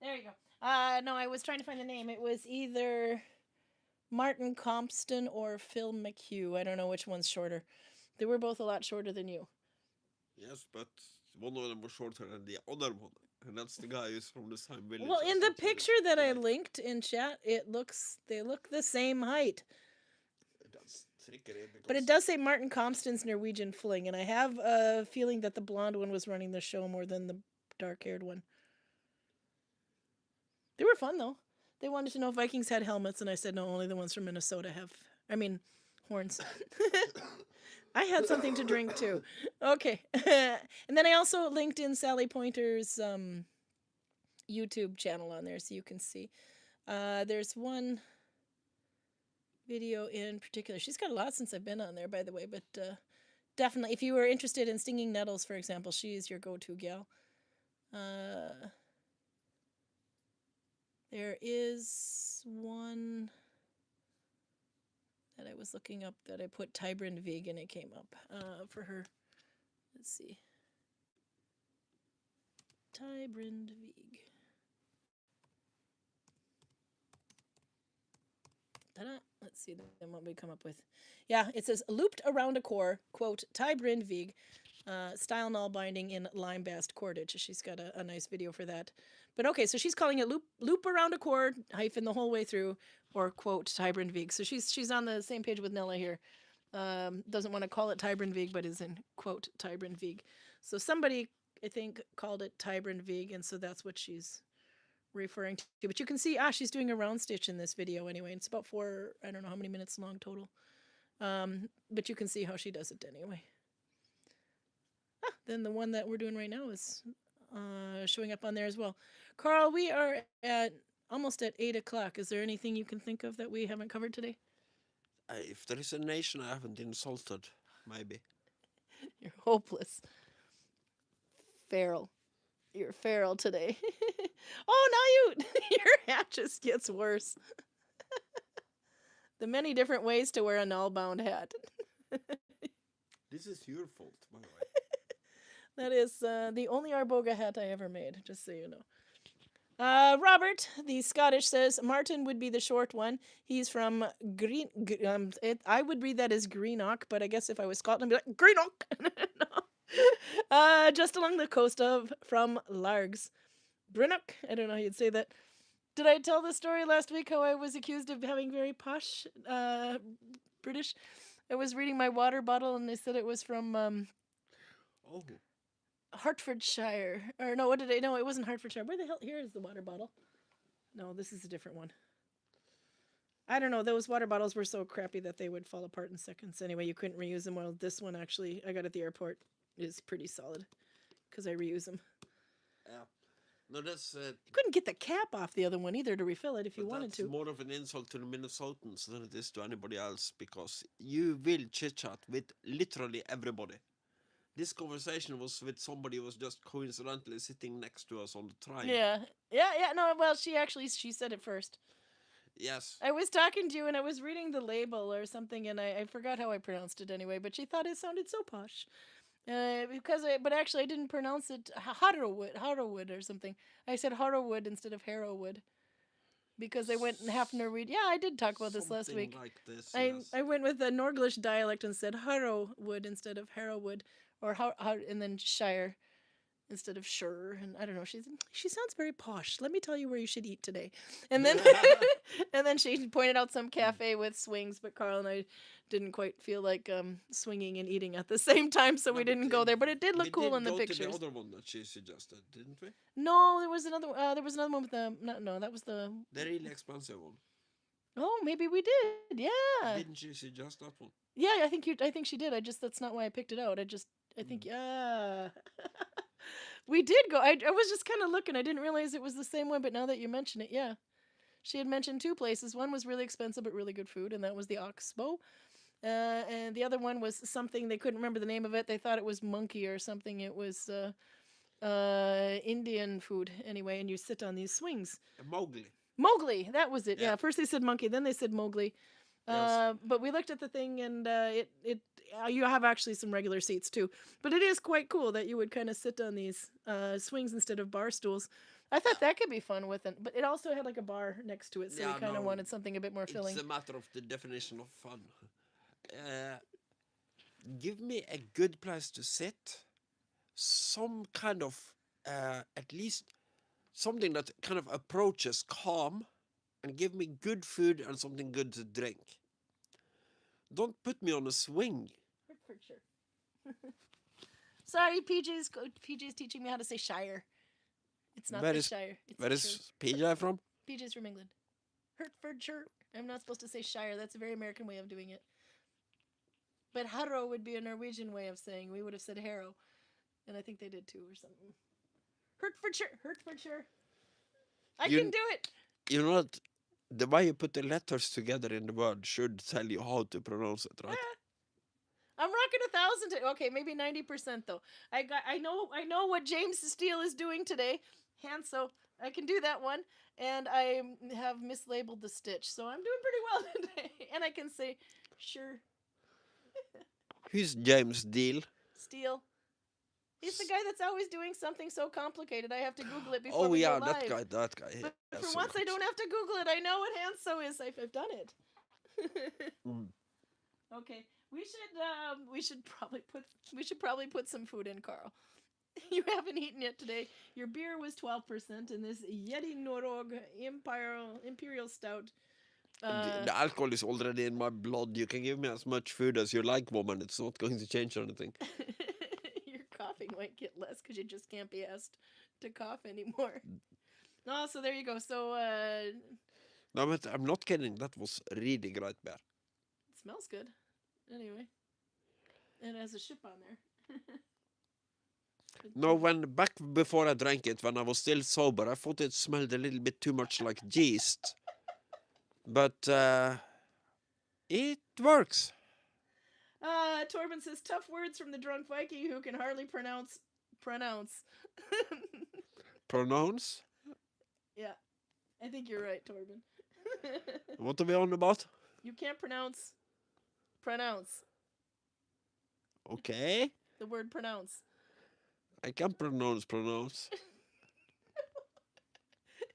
There you go. No, I was trying to find the name. It was either Martin Compston or Phil McHugh. I don't know which one's shorter. They were both a lot shorter than you. Yes, but one of them was shorter than the other one. And that's the guy who's from the same village. Well, in the picture that I linked in chat, they look the same height. That's trickery. But it does say Martin Compston's Norwegian Fling, and I have a feeling that the blonde one was running the show more than the dark-haired one. They were fun, though. They wanted to know if Vikings had helmets, and I said, no, only the ones from Minnesota have, horns. I had something to drink, too. Okay. And then I also linked in Sally Pointer's YouTube channel on there, so you can see. There's one video in particular. She's got a lot since I've been on there, by the way, but definitely, if you were interested in stinging nettles, for example, she is your go-to gal. There is one that I was looking up that I put Tybrind Vig and it came up for her. Let's see. Tybrind Vig. Ta-da. Let's see then what we come up with. Yeah, it says looped around a core, quote, Tybrind Vig, style Nalbinding in lime-bast cordage. She's got a nice video for that. But okay, so she's calling it loop around a core, hyphen the whole way through, or quote, Tybrind Vig. So she's on the same page with Nella here. Doesn't want to call it Tybrind Vig, but is in quote, Tybrind Vig. So somebody, I think, called it Tybrind Vig, and so that's what she's referring to. But you can see, she's doing a round stitch in this video anyway. It's about 4, I don't know how many minutes long total. But you can see how she does it anyway. Then the one that we're doing right now is showing up on there as well. Karl, we are almost at 8 o'clock. Is there anything you can think of that we haven't covered today? If there is a nation I haven't insulted, maybe. You're hopeless. Feral. You're feral today. Oh, now your hat just gets worse. The many different ways to wear a null-bound hat. This is your fault, by the way. That is the only Arboga hat I ever made, just so you know. Robert, the Scottish, says Martin would be the short one. He's from Green. I would read that as Greenock, but I guess if I was Scotland, I'd be like Greenock. No. Just along the coast from Largs. Greenock. I don't know how you'd say that. Did I tell the story last week how I was accused of having very posh British? I was reading my water bottle and they said it was from Hertfordshire. Or no, what did I know? It wasn't Hertfordshire. Where the hell? Here is the water bottle. No, this is a different one. I don't know. Those water bottles were so crappy that they would fall apart in seconds. Anyway, you couldn't reuse them. Well, this one actually, I got at the airport, is pretty solid because I reuse them. Yeah. No, that's... you couldn't get the cap off the other one either to refill it if you wanted to. That's more of an insult to the Minnesotans than it is to anybody else, because you will chit-chat with literally everybody. This conversation was with somebody who was just coincidentally sitting next to us on the train. Yeah. No, well, she said it first. Yes. I was talking to you and I was reading the label or something, and I forgot how I pronounced it anyway, but she thought it sounded so posh. But actually I didn't pronounce it Harrowwood or something. I said Harrowwood instead of Harrowwood because I went half Norwegian. Yeah, I did talk about this last Something week. like this, I yes. I went with the Norglish dialect and said Harrowwood instead of Harrowwood, or and then Shire instead of sure. And I don't know. She sounds very posh. Let me tell you where you should eat today. And then and then she pointed out some cafe with swings, but Karl and I didn't quite feel like swinging and eating at the same time, so No, we but, didn't go there. But it did we look cool did in the go to the pictures. other one that she suggested, didn't we? No, there was another. There was another one with the. No, that was the. The really expensive one. Oh, maybe we did. Yeah. Didn't she suggest that one? Yeah, I think you. I think she did. That's not why I picked it out. I think yeah. We did go. I was just kind of looking. I didn't realize it was the same one, but now that you mention it, yeah. She had mentioned two places. One was really expensive but really good food, and that was the Oxbow. And the other one was something they couldn't remember the name of it. They thought it was monkey or something. It was Indian food anyway, and you sit on these swings. Mowgli. Mowgli, that was it. Yeah. Yeah, first they said monkey, then they said Mowgli. Yes. But we looked at the thing, and you have actually some regular seats too. But it is quite cool that you would kind of sit on these swings instead of bar stools. I thought that could be fun with it, but it also had like a bar next to it, so we kind of wanted something a bit more filling. It's a matter of the definition of fun. Give me a good place to sit. Some kind of, at least something that kind of approaches calm, and give me good food and something good to drink. Don't put me on a swing. For sure. Sorry, PJ's teaching me how to say Shire. It's not the Shire. It's where is PJ from? PJ's from England. Hertfordshire. I'm not supposed to say Shire. That's a very American way of doing it. But Harrow would be a Norwegian way of saying. We would have said Harrow. And I think they did too or something. Hertfordshire. I can do it. You know what? The way you put the letters together in the word should tell you how to pronounce it, right? I'm rocking 1,000. Okay, maybe 90% though. I know what James Steele is doing today, and so I can do that one. And I have mislabeled the stitch, so I'm doing pretty well today. And I can say, sure. Who's James Steele? Steele. He's the guy that's always doing something so complicated. I have to Google it before we go live. that guy. But for once, I don't have to Google it. I know what handso is. I've done it. Okay, we should probably put some food in, Karl. You haven't eaten yet today. Your beer was 12%, and this Yeti Norog Imperial Stout. The alcohol is already in my blood. You can give me as much food as you like, woman. It's not going to change anything. Your coughing might get less because you just can't be asked to cough anymore. Oh, so there you go. So no, but I'm not kidding. That was really great beer. It smells good. Anyway, and it has a ship on there. No, back before I drank it, when I was still sober, I thought it smelled a little bit too much like yeast. But it works. Torben says, tough words from the drunk Viking who can hardly pronounce. Pronounce? Yeah, I think you're right, Torben. What are we on about? You can't pronounce. Okay. The word pronounce. I can pronounce.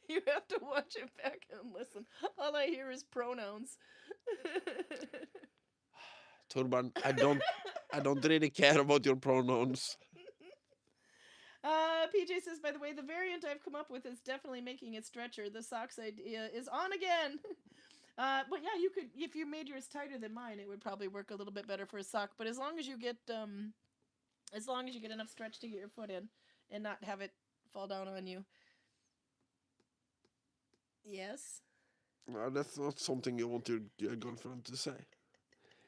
You have to watch it back and listen. All I hear is pronouns. Torben, I don't really care about your pronouns. PJ says, by the way, the variant I've come up with is definitely making it stretcher. The socks idea is on again. But yeah, you could, if you made yours tighter than mine, it would probably work a little bit better for a sock. But as long as you get enough stretch to get your foot in and not have it fall down on you. Yes. No, that's not something you want your girlfriend to say.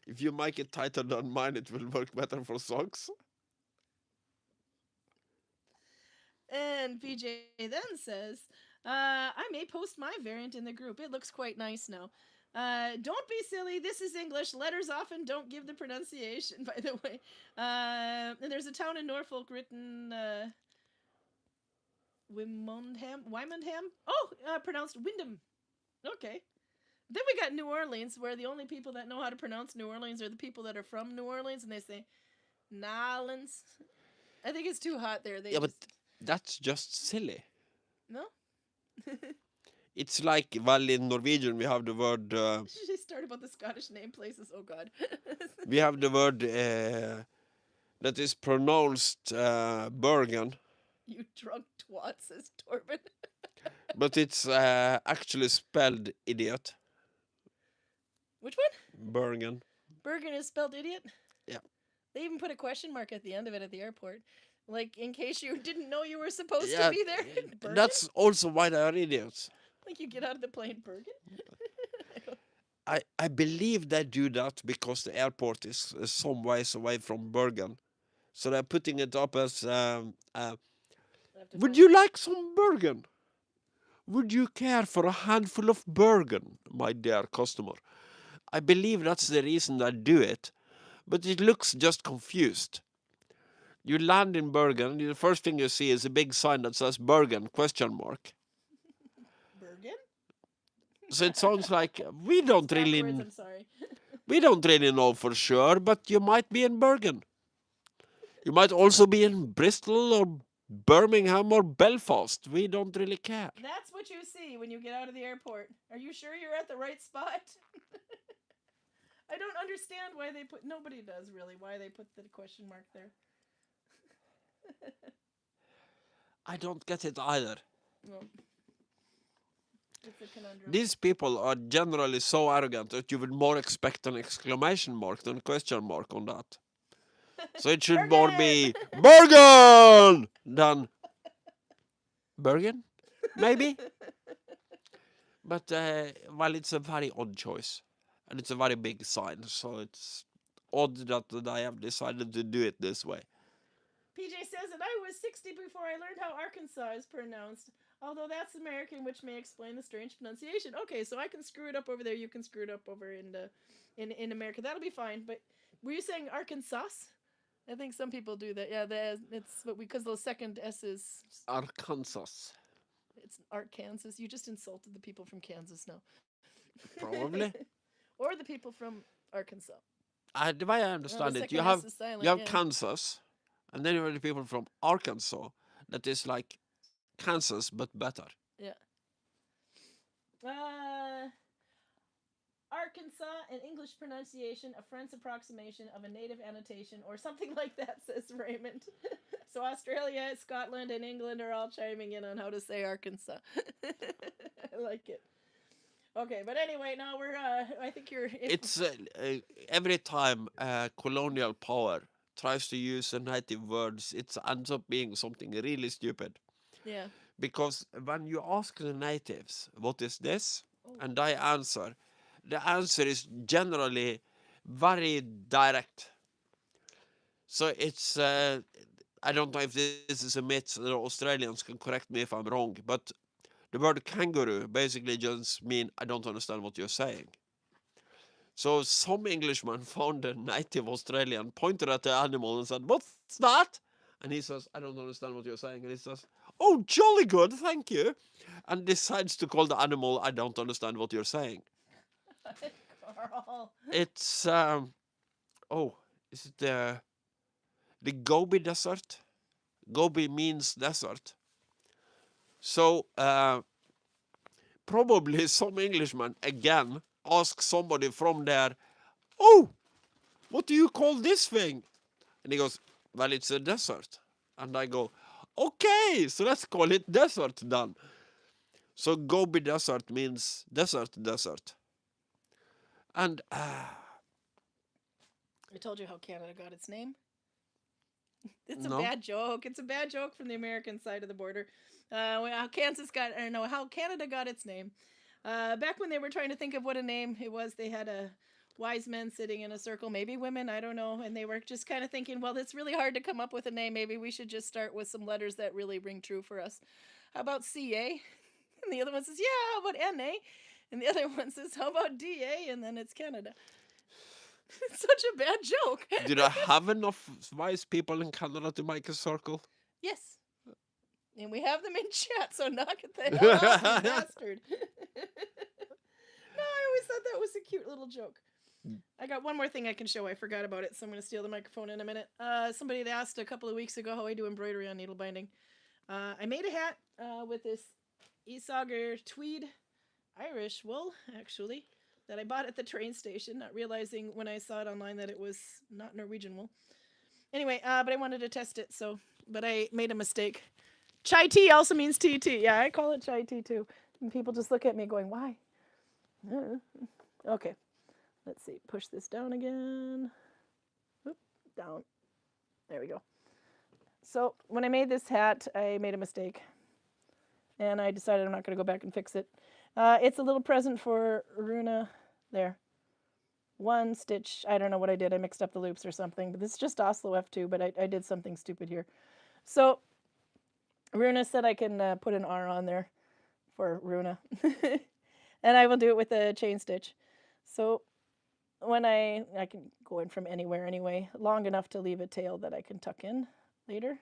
If you make it tighter than mine, it will work better for socks. And PJ then says, I may post my variant in the group. It looks quite nice now. Don't be silly. This is English. Letters often don't give the pronunciation, by the way. And there's a town in Norfolk written Wymondham? Oh, pronounced Wyndham. Okay. Then we got New Orleans, where the only people that know how to pronounce New Orleans are the people that are from New Orleans, and they say Nolans. I think it's too hot there. They Yeah, but just that's just silly. no. It's like, well, in Norwegian we have the word She started about the Scottish name places. Oh God. we have the word that is pronounced Bergen, You drunk twat, says Torben. but it's actually spelled idiot. Which one? Bergen. Bergen is spelled idiot? Yeah. They even put a question mark at the end of it at the airport. Like, in case you didn't know you were supposed Yeah, to be there. Bergen? that's also why they are idiots. Like, you get out of the plane, Bergen? I believe they do that because the airport is some ways away from Bergen. So they're putting it up as, would you like some Bergen? Would you care for a handful of Bergen, my dear customer? I believe that's the reason they do it. But it looks just confused. You land in Bergen, the first thing you see is a big sign that says Bergen, question mark. Bergen? So it sounds like we don't really I'm sorry. we don't really know for sure, but you might be in Bergen. You might also be in Bristol or Birmingham or Belfast. We don't really care. That's what you see when you get out of the airport. Are you sure you're at the right spot? I don't understand why they put... Nobody does, really, why they put the question mark there. I don't get it either. No. It's a conundrum. These people are generally so arrogant that you would more expect an exclamation mark than a question mark on that. So it should more be Bergen than Bergen, maybe. But, well, it's a very odd choice. And it's a very big sign, so it's odd that I have decided to do it this way. PJ says that I was 60 before I learned how Arkansas is pronounced. Although that's American, which may explain the strange pronunciation. Okay, so I can screw it up over there. You can screw it up over in America. That'll be fine. But were you saying Arkansas? I think some people do that. Yeah, it's what because those second S's. Arkansas. It's Arkansas. You just insulted the people from Kansas now. Probably. Or the people from Arkansas. The way I understand it, you have Kansas, and then you have the people from Arkansas. That is like Kansas, but better. Yeah. Arkansas, an English pronunciation, a French approximation of a native annotation, or something like that, says Raymond. So Australia, Scotland, and England are all chiming in on how to say Arkansas. I like it. Okay, but anyway, now we're, I think you're... It's every time colonial power tries to use native words, it ends up being something really stupid. Yeah. Because when you ask the natives, what is this? And they answer, the answer is generally very direct. So it's, I don't know if this is a myth, the Australians can correct me if I'm wrong, but the word kangaroo basically just means I don't understand what you're saying. So some Englishman found a native Australian, pointed at the animal and said, "What's that?" And he says, "I don't understand what you're saying." And he says, "Oh, jolly good, thank you." And decides to call the animal, "I don't understand what you're saying." Karl. It's, is it the Gobi Desert? Gobi means desert. So, probably some Englishman, again, ask somebody from there, "Oh, what do you call this thing?" And he goes, "Well, it's a desert." And I go, "Okay, so let's call it desert then." So Gobi Desert means desert. And I told you how Canada got its name. It's a bad joke. It's a bad joke from the American side of the border. How Canada got its name. Back when they were trying to think of what a name it was, they had wise men sitting in a circle, maybe women, I don't know, and they were just kind of thinking, well, it's really hard to come up with a name. Maybe we should just start with some letters that really ring true for us. How about CA? And the other one says, yeah, how about NA? And the other one says, how about DA? And then it's Canada. It's such a bad joke. Did I have enough wise people in Canada to make a circle? Yes. And we have them in chat, so knock it the hell off, you bastard. No, I always thought that was a cute little joke. I got one more thing I can show. I forgot about it, so I'm going to steal the microphone in a minute. Somebody had asked a couple of weeks ago how I do embroidery on needle binding. I made a hat with this Isager tweed Irish wool, actually, that I bought at the train station, not realizing when I saw it online that it was not Norwegian wool. Anyway, but I wanted to test it, but I made a mistake. Chai tea also means TT. Yeah, I call it chai tea too. And people just look at me going, why? Okay, let's see. Push this down again. Oop, down. There we go. So when I made this hat, I made a mistake. And I decided I'm not going to go back and fix it. It's a little present for Runa. There. One stitch. I don't know what I did. I mixed up the loops or something. But this is just Oslo F2, but I did something stupid here. So Runa said I can put an R on there for Runa. And I will do it with a chain stitch. So when I can go in from anywhere anyway, long enough to leave a tail that I can tuck in later.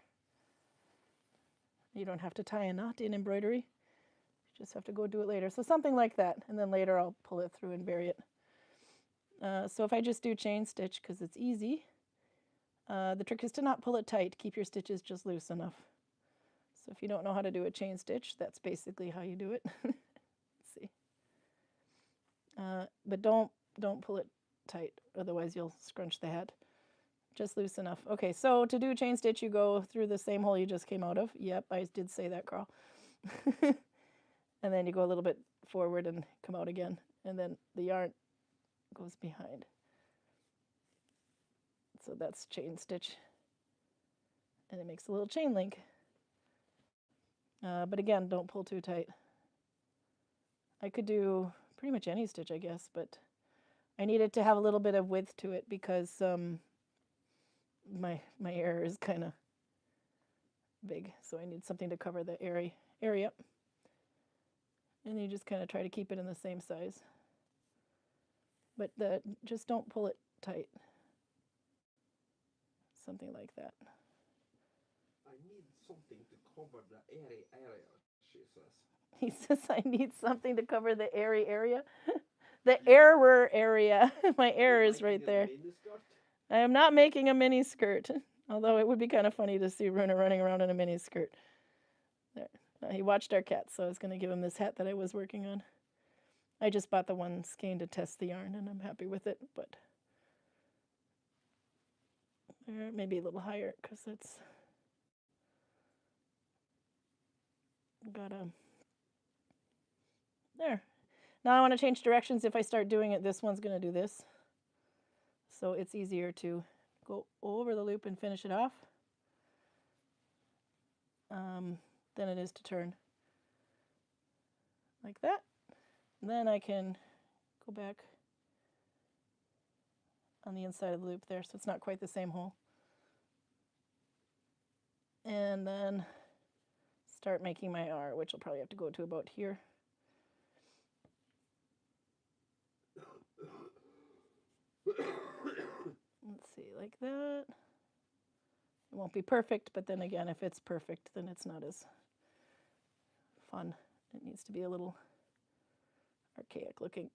You don't have to tie a knot in embroidery. You just have to go do it later. So something like that. And then later I'll pull it through and bury it. So if I just do chain stitch because it's easy, the trick is to not pull it tight. Keep your stitches just loose enough. So if you don't know how to do a chain stitch, that's basically how you do it. Let's see. But don't pull it tight, otherwise you'll scrunch the hat. Just loose enough. Okay, so to do a chain stitch, you go through the same hole you just came out of. Yep, I did say that, Karl. And then you go a little bit forward and come out again. And then the yarn goes behind. So that's chain stitch. And it makes a little chain link. But again, don't pull too tight. I could do pretty much any stitch, I guess, but I needed to have a little bit of width to it because my error is kind of big, so I need something to cover the area. And you just kind of try to keep it in the same size. But just don't pull it tight. Something like that. I need something to cover the airy area, she says. He says I need something to cover the airy area. The error area. My error is right there. I am not making a mini skirt, although it would be kind of funny to see Runa running around in a mini skirt. There. He watched our cat, so I was going to give him this hat that I was working on. I just bought the one skein to test the yarn, and I'm happy with it, but maybe a little higher because it's got a... There. Now I want to change directions. If I start doing it, this one's going to do this. So it's easier to go over the loop and finish it off than it is to turn like that. And then I can go back on the inside of the loop there, so it's not quite the same hole. And then start making my R, which I'll probably have to go to about here. Let's see, like that. It won't be perfect, but then again, if it's perfect, then it's not as fun. It needs to be a little archaic looking.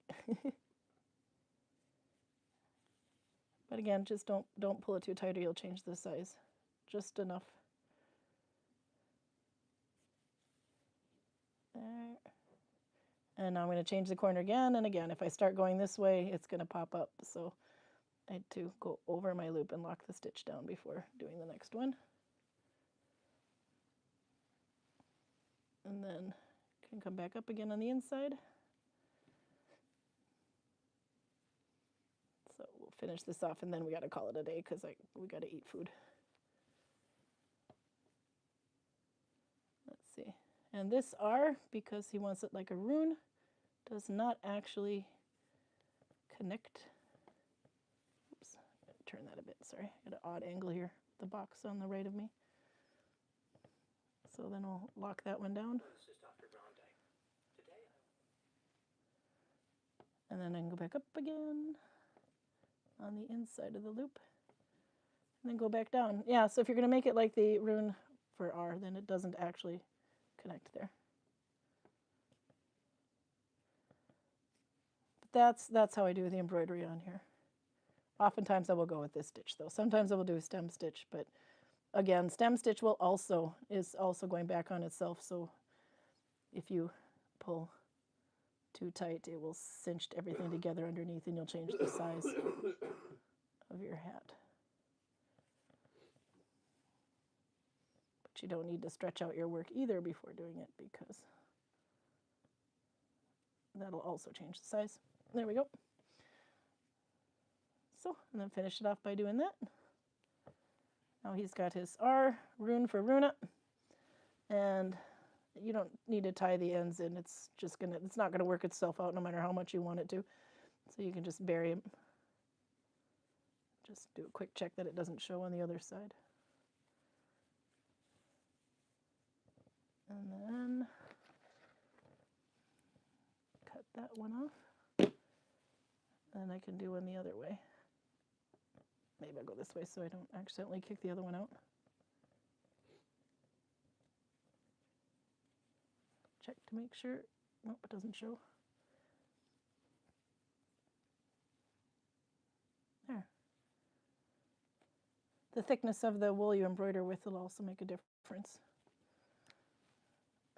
But again, just don't pull it too tight or you'll change the size. Just enough. There. And now I'm going to change the corner again and again. If I start going this way, it's going to pop up. So I had to go over my loop and lock the stitch down before doing the next one. And then can come back up again on the inside. So we'll finish this off and then we got to call it a day because we got to eat food. Let's see. And this R, because he wants it like a rune, does not actually connect. Oops, turn that a bit, sorry. Got an odd angle here, the box on the right of me. So then we'll lock that one down. And then I can go back up again on the inside of the loop. And then go back down. Yeah, so if you're going to make it like the rune for R, then it doesn't actually connect there. But that's how I do the embroidery on here. Oftentimes I will go with this stitch though. Sometimes I will do a stem stitch, but again, stem stitch is also going back on itself. So if you pull too tight, it will cinch everything together underneath, and you'll change the size of your hat. But you don't need to stretch out your work either before doing it, because that'll also change the size. There we go. So, and then finish it off by doing that. Now he's got his R rune for Runa, and you don't need to tie the ends in. It's not gonna work itself out no matter how much you want it to. So you can just bury him. Just do a quick check that it doesn't show on the other side. And then cut that one off. And I can do one the other way. Maybe I'll go this way so I don't accidentally kick the other one out. Check to make sure. Nope, it doesn't show. There. The thickness of the wool you embroider with will also make a difference.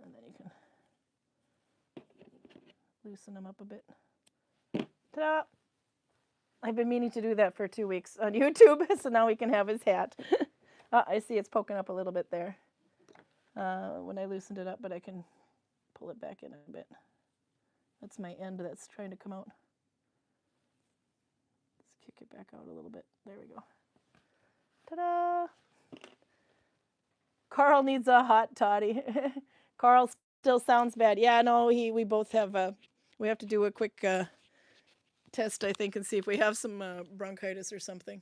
And then you can loosen them up a bit. Ta-da! I've been meaning to do that for 2 weeks on YouTube, so now we can have his hat. I see it's poking up a little bit there when I loosened it up, but I can pull it back in a bit. That's my end that's trying to come out. Let's kick it back out a little bit. There we go. Ta-da! Karl needs a hot toddy. Karl still sounds bad. Yeah, no, we both have, we have to do a quick test, I think, and see if we have some bronchitis or something.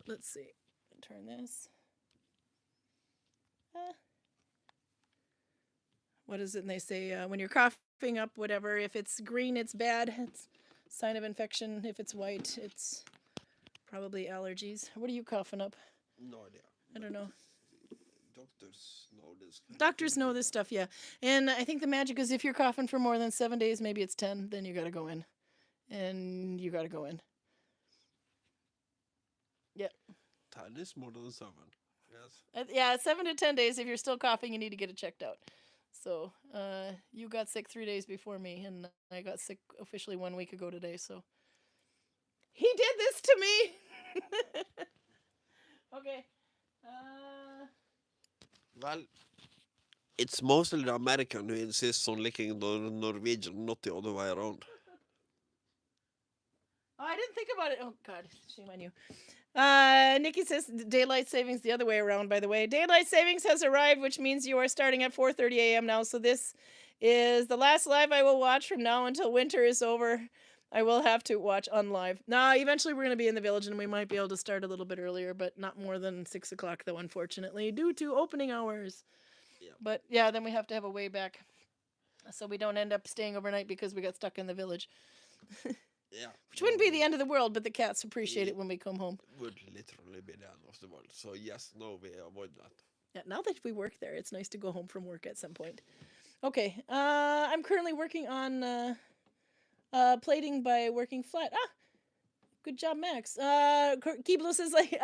Let's see. Turn this. What is it? And they say when you're coughing up whatever, if it's green, it's bad. It's a sign of infection. If it's white, it's probably allergies. What are you coughing up? No idea. I don't know. Doctors know this. Doctors know this stuff, yeah. And I think the magic is if you're coughing for more than 7 days, maybe it's 10, then you got to go in. And you got to go in. Yep. 10 is more than 7. Yes. Yeah, 7 to 10 days. If you're still coughing, you need to get it checked out. So you got sick 3 days before me, and I got sick officially 1 week ago today. So he did this to me. Okay. Well, it's mostly the American who insists on licking the Norwegian, not the other way around. Oh, I didn't think about it. Oh, God. Shame on you. Nikki says daylight savings the other way around, by the way. Daylight savings has arrived, which means you are starting at 4:30 a.m. now. So this is the last live I will watch from now until winter is over. I will have to watch on live. Now, eventually we're going to be in the village and we might be able to start a little bit earlier, but not more than 6 o'clock, though, unfortunately, due to opening hours. Yeah. But yeah, then we have to have a way back so we don't end up staying overnight because we got stuck in the village. Yeah. Which wouldn't be the end of the world, but the cats appreciate it when we come home. Would literally be the end of the world. So yes, no, we avoid that. Yeah, now that we work there, it's nice to go home from work at some point. Okay, I'm currently working on plating by working flat. Good job, Max. Keeblo says like,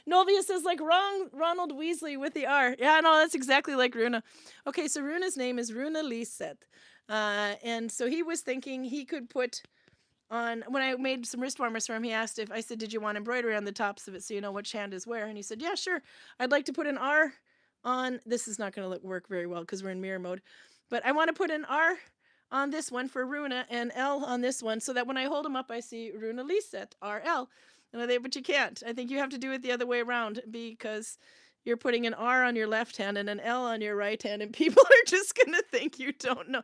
Novia says like Ronald Weasley with the R. Yeah, no, that's exactly like Runa. Okay, so Runa's name is Runa Lisette. And so he was thinking he could put on, when I made some wrist warmers for him, he asked I said, did you want embroidery on the tops of it so you know which hand is where? And he said, yeah, sure. I'd like to put an R on, this is not going to work very well because we're in mirror mode, but I want to put an R on this one for Runa and L on this one so that when I hold them up, I see Runa Lisette, RL. But you can't. I think you have to do it the other way around because you're putting an R on your left hand and an L on your right hand, and people are just going to think you don't know.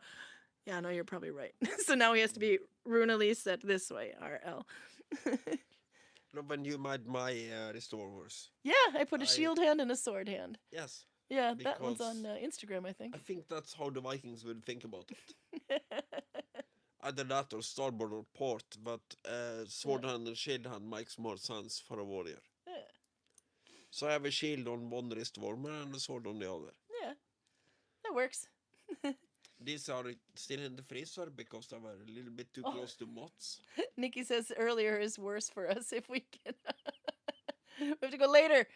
Yeah, no, you're probably right. So now he has to be Runa Lisette this way, RL. No, when you made my wrist warmers. Yeah, I put a shield hand and a sword hand. Yes. Yeah, that one's on Instagram, I think. I think that's how the Vikings would think about it. Either that or starboard or port, but sword hand and shield hand makes more sense for a warrior. Yeah. So I have a shield on one wrist warmer and a sword on the other. Yeah, that works. These are still in the freezer because they were a little bit too close to moths. Nikki says earlier is worse for us if we can. We have to go later.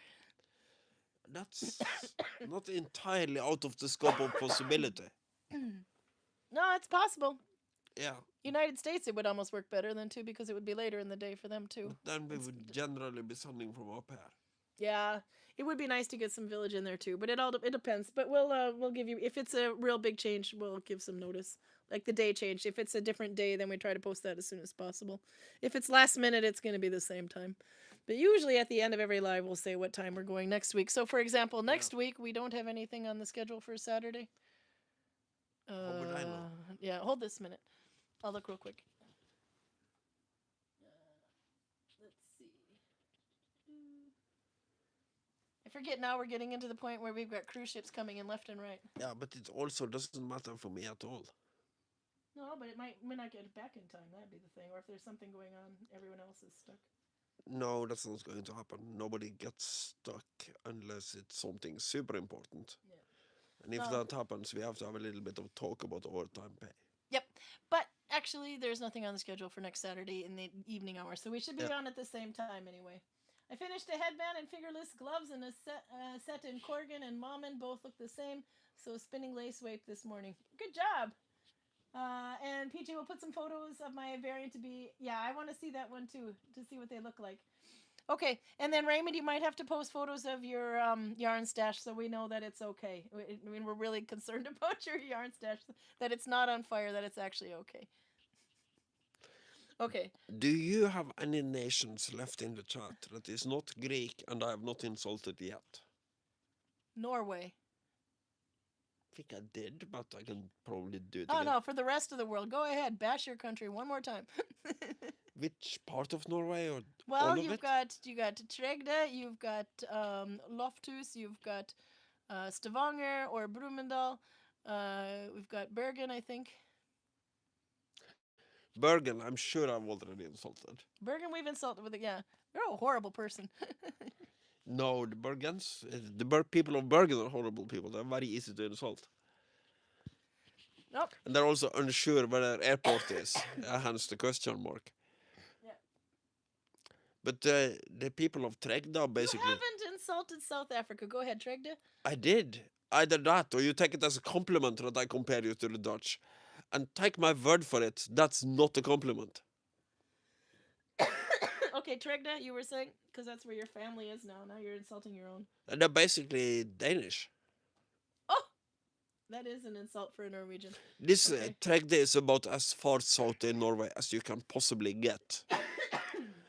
That's not entirely out of the scope of possibility. No, it's possible. Yeah. United States, it would almost work better than too because it would be later in the day for them too. But then we would generally be sending from up here. Yeah, it would be nice to get some village in there too, but it depends. But we'll give you, if it's a real big change, we'll give some notice. Like the day change. If it's a different day, then we try to post that as soon as possible. If it's last minute, it's going to be the same time. But usually at the end of every live, we'll say what time we're going next week. So for example, next week we don't have anything on the schedule for Saturday. How would I know? Yeah, hold this minute. I'll look real quick. Let's see. I forget now we're getting into the point where we've got cruise ships coming in left and right. Yeah, but it also doesn't matter for me at all. No, but it might not get back in time. That'd be the thing. Or if there's something going on, everyone else is stuck. No, that's not going to happen. Nobody gets stuck unless it's something super important. Yeah. And if that happens, we have to have a little bit of talk about overtime pay. Yep. But actually, there's nothing on the schedule for next Saturday in the evening hours, so we should be on at the same time anyway. I finished a headband and fingerless gloves and a set in Corgan and Mommin. Both look the same, so spinning lace wape this morning. Good job. And PJ will put some photos of my variant to be... Yeah, I want to see that one too, to see what they look like. Okay, and then Raymond, you might have to post photos of your yarn stash so we know that it's okay. I mean, we're really concerned about your yarn stash, that it's not on fire, that it's actually okay. Okay. Do you have any nations left in the chat that is not Greek and I have not insulted yet? Norway. I think I did, but I can probably do it Oh, again. no, for the rest of the world. Go ahead, bash your country one more time. Which part of Norway? Or well, all of you it? got Tregde, you've got Loftus, you've got Stavanger or Brumunddal. We've got Bergen, I think. Bergen, I'm sure I've already insulted. Bergen, we've insulted with it. Yeah, you're a horrible person. No, the Bergens, the people of Bergen are horrible people. They're very easy to insult. Nope. And they're also unsure where their airport is, hence the question mark. Yeah. But the people of Tregda basically... You haven't insulted South Africa. Go ahead, Tregde. I did. Either that, or you take it as a compliment that I compare you to the Dutch. And take my word for it, that's not a compliment. Okay, Tregde, you were saying? Because that's where your family is now. Now you're insulting your own. And they're basically Danish. Oh! That is an insult for a Norwegian. This Tregde is about as far south in Norway as you can possibly get.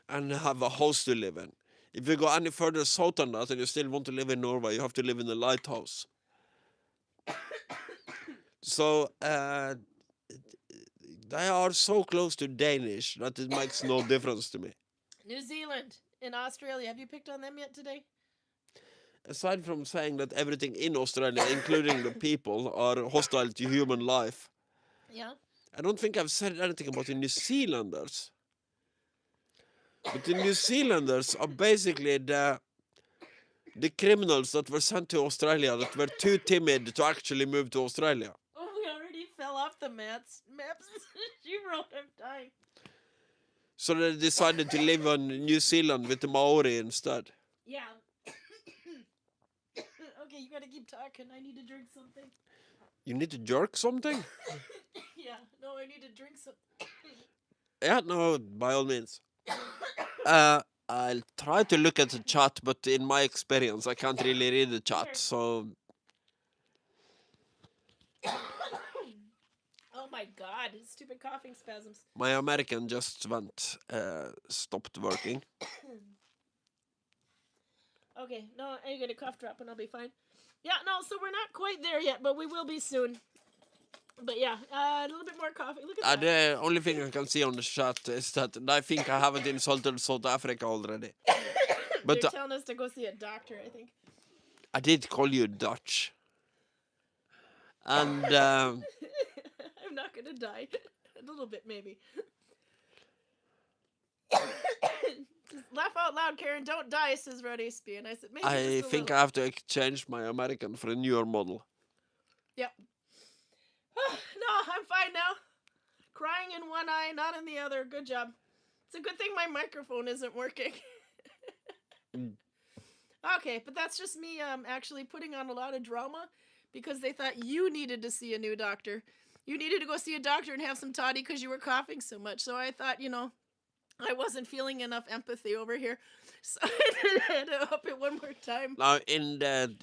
And have a house to live in. If you go any further south than that and you still want to live in Norway, you have to live in a lighthouse. So, they are so close to Danish that it makes no difference to me. New Zealand and Australia. Have you picked on them yet today? Aside from saying that everything in Australia, including the people, are hostile to human life, Yeah. I don't think I've said anything about the New Zealanders. But the New Zealanders are basically the criminals that were sent to Australia that were too timid to actually move to Australia. Oh, we already fell off the maps. You wrote I'm dying. So they decided to live in New Zealand with the Maori instead. Yeah. Okay, you gotta keep talking. I need to drink something. You need to jerk something? Yeah, no, I need to drink something. Yeah, no, by all means. I'll try to look at the chat, but in my experience, I can't really read the chat, so... Oh my god, stupid coughing spasms. My American just stopped working. Okay, no, I get a cough drop and I'll be fine. Yeah, no, so we're not quite there yet, but we will be soon. But yeah, a little bit more coffee. Look at that. The only thing I can see on the chat is that I think I haven't insulted South Africa already. But they're telling us to go see a doctor, I think. I did call you Dutch. And I'm not gonna die. A little bit, maybe. Just laugh out loud, Karin. Don't die, says Red Aspie. And I said, maybe I think I have to exchange my American for a newer model. Yep. I'm fine now. Crying in one eye, not in the other. Good job. It's a good thing my microphone isn't working. Okay, but that's just me actually putting on a lot of drama because they thought you needed to see a new doctor. You needed to go see a doctor and have some toddy because you were coughing so much. So I thought, I wasn't feeling enough empathy over here. So I had to up it one more time. Now, in the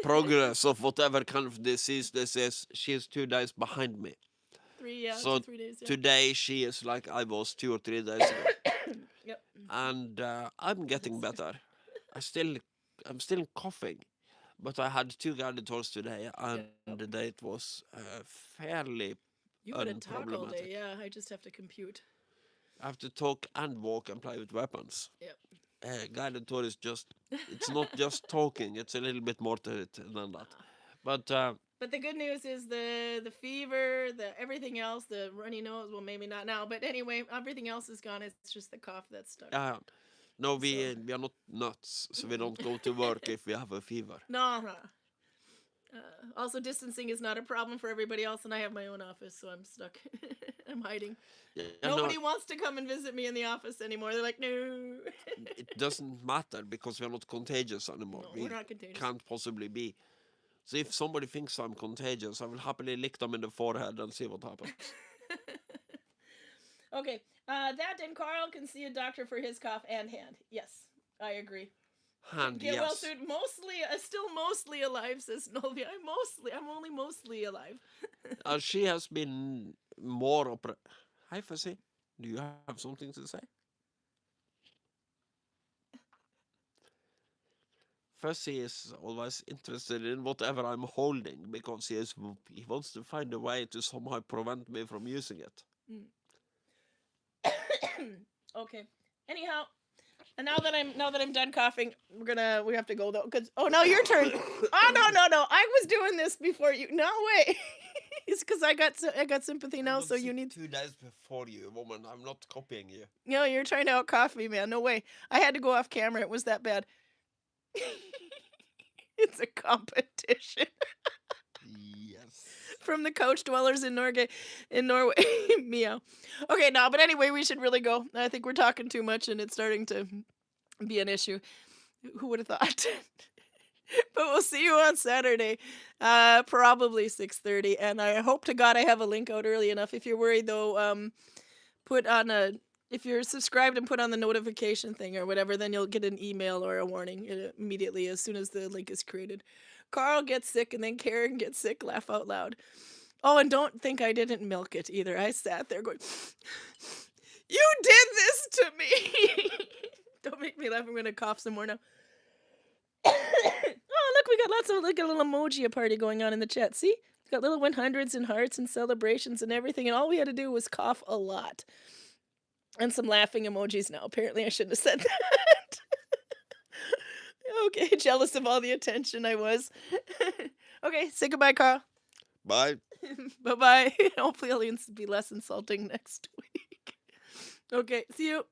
progress of whatever kind of disease this is, she is 2 days behind me. 3 days. Yeah. Today she is like I was 2 or 3 days ago. Yep. And I'm getting better. I'm still coughing, but I had 2 guided tours today, and it was fairly You gotta talk all day. unproblematic. Yeah, I just have to compute. I have to talk and walk and play with weapons. Yep. Guided tour is it's not just talking, it's a little bit more to it than that. But the good news is the fever, the everything else, the runny nose, well, maybe not now, but anyway, everything else is gone. It's just the cough that's stuck. no, we are not nuts, so we don't go to work if we have a fever. No. Also, distancing is not a problem for everybody else, and I have my own office, so I'm stuck. I'm hiding. Yeah, Nobody wants to come and visit me in the office anymore. They're like, no. It doesn't matter because we are not contagious anymore. No, we're not contagious. Can't possibly be. So if somebody thinks I'm contagious, I will happily lick them in the forehead and see what happens. Okay, that and Karl can see a doctor for his cough and hand. Yes, I agree. Hand, Get yes. well soon. Still mostly alive, says Nolvi. I'm only mostly alive. She has been more Hi, Fuzzy. Do you have something to say? Fuzzy is always interested in whatever I'm holding because he wants to find a way to somehow prevent me from using it. Okay. Anyhow, and now that I'm done coughing, we have to go though. Now your turn. Oh no! I was doing this before you. No way. It's because I got sympathy now, so you need 2 days before you, woman. I'm not copying you. No, you're trying to out cough me, man. No way. I had to go off camera. It was that bad. It's a competition. Yes. From the couch dwellers in Norway. Meow. Okay, no, but anyway, we should really go. I think we're talking too much and it's starting to be an issue. Who would have thought? But we'll see you on Saturday, probably 6:30. And I hope to God I have a link out early enough. If you're worried though, if you're subscribed and put on the notification thing or whatever, then you'll get an email or a warning immediately as soon as the link is created. Karl gets sick and then Karin gets sick. Laugh out loud. Oh, and don't think I didn't milk it either. I sat there going, you did this to me. Don't make me laugh. I'm going to cough some more now. Oh, look, we got lots of a little emoji party going on in the chat. See? We've got little 100s and hearts and celebrations and everything. And all we had to do was cough a lot. And some laughing emojis now. Apparently I shouldn't have said that. Okay, jealous of all the attention I was. Okay, say goodbye, Karl. Bye. Bye-bye. Hopefully I'll be less insulting next week. Okay, see you.